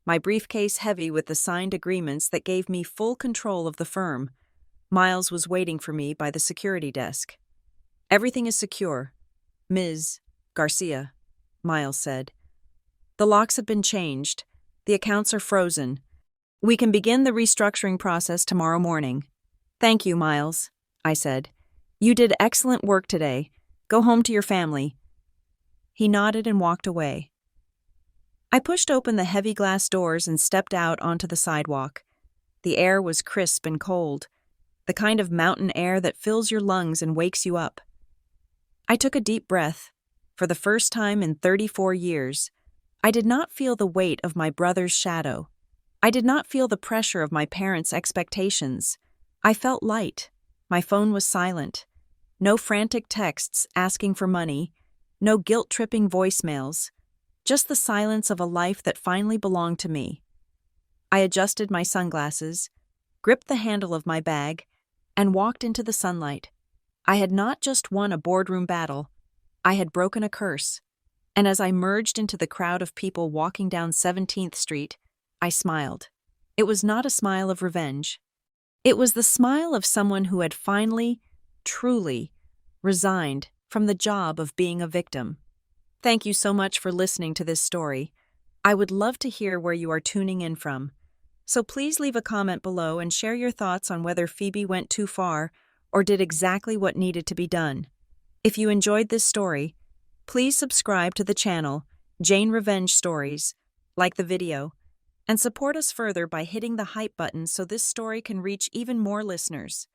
my briefcase heavy with the signed agreements that gave me full control of the firm. Miles was waiting for me by the security desk. "Everything is secure, Ms. Garcia," Miles said. "The locks have been changed. The accounts are frozen. We can begin the restructuring process tomorrow morning." "Thank you, Miles," I said. "You did excellent work today. Go home to your family." He nodded and walked away. I pushed open the heavy glass doors and stepped out onto the sidewalk. The air was crisp and cold, the kind of mountain air that fills your lungs and wakes you up. I took a deep breath. For the first time in 34 years, I did not feel the weight of my brother's shadow. I did not feel the pressure of my parents' expectations. I felt light. My phone was silent. No frantic texts asking for money, no guilt-tripping voicemails, just the silence of a life that finally belonged to me. I adjusted my sunglasses, gripped the handle of my bag, and walked into the sunlight. I had not just won a boardroom battle, I had broken a curse. And as I merged into the crowd of people walking down 17th Street, I smiled. It was not a smile of revenge. It was the smile of someone who had finally, truly, resigned from the job of being a victim. Thank you so much for listening to this story. I would love to hear where you are tuning in from. So please leave a comment below and share your thoughts on whether Phoebe went too far or did exactly what needed to be done. If you enjoyed this story, please subscribe to the channel, Jane Revenge Stories, like the video, and support us further by hitting the hype button so this story can reach even more listeners.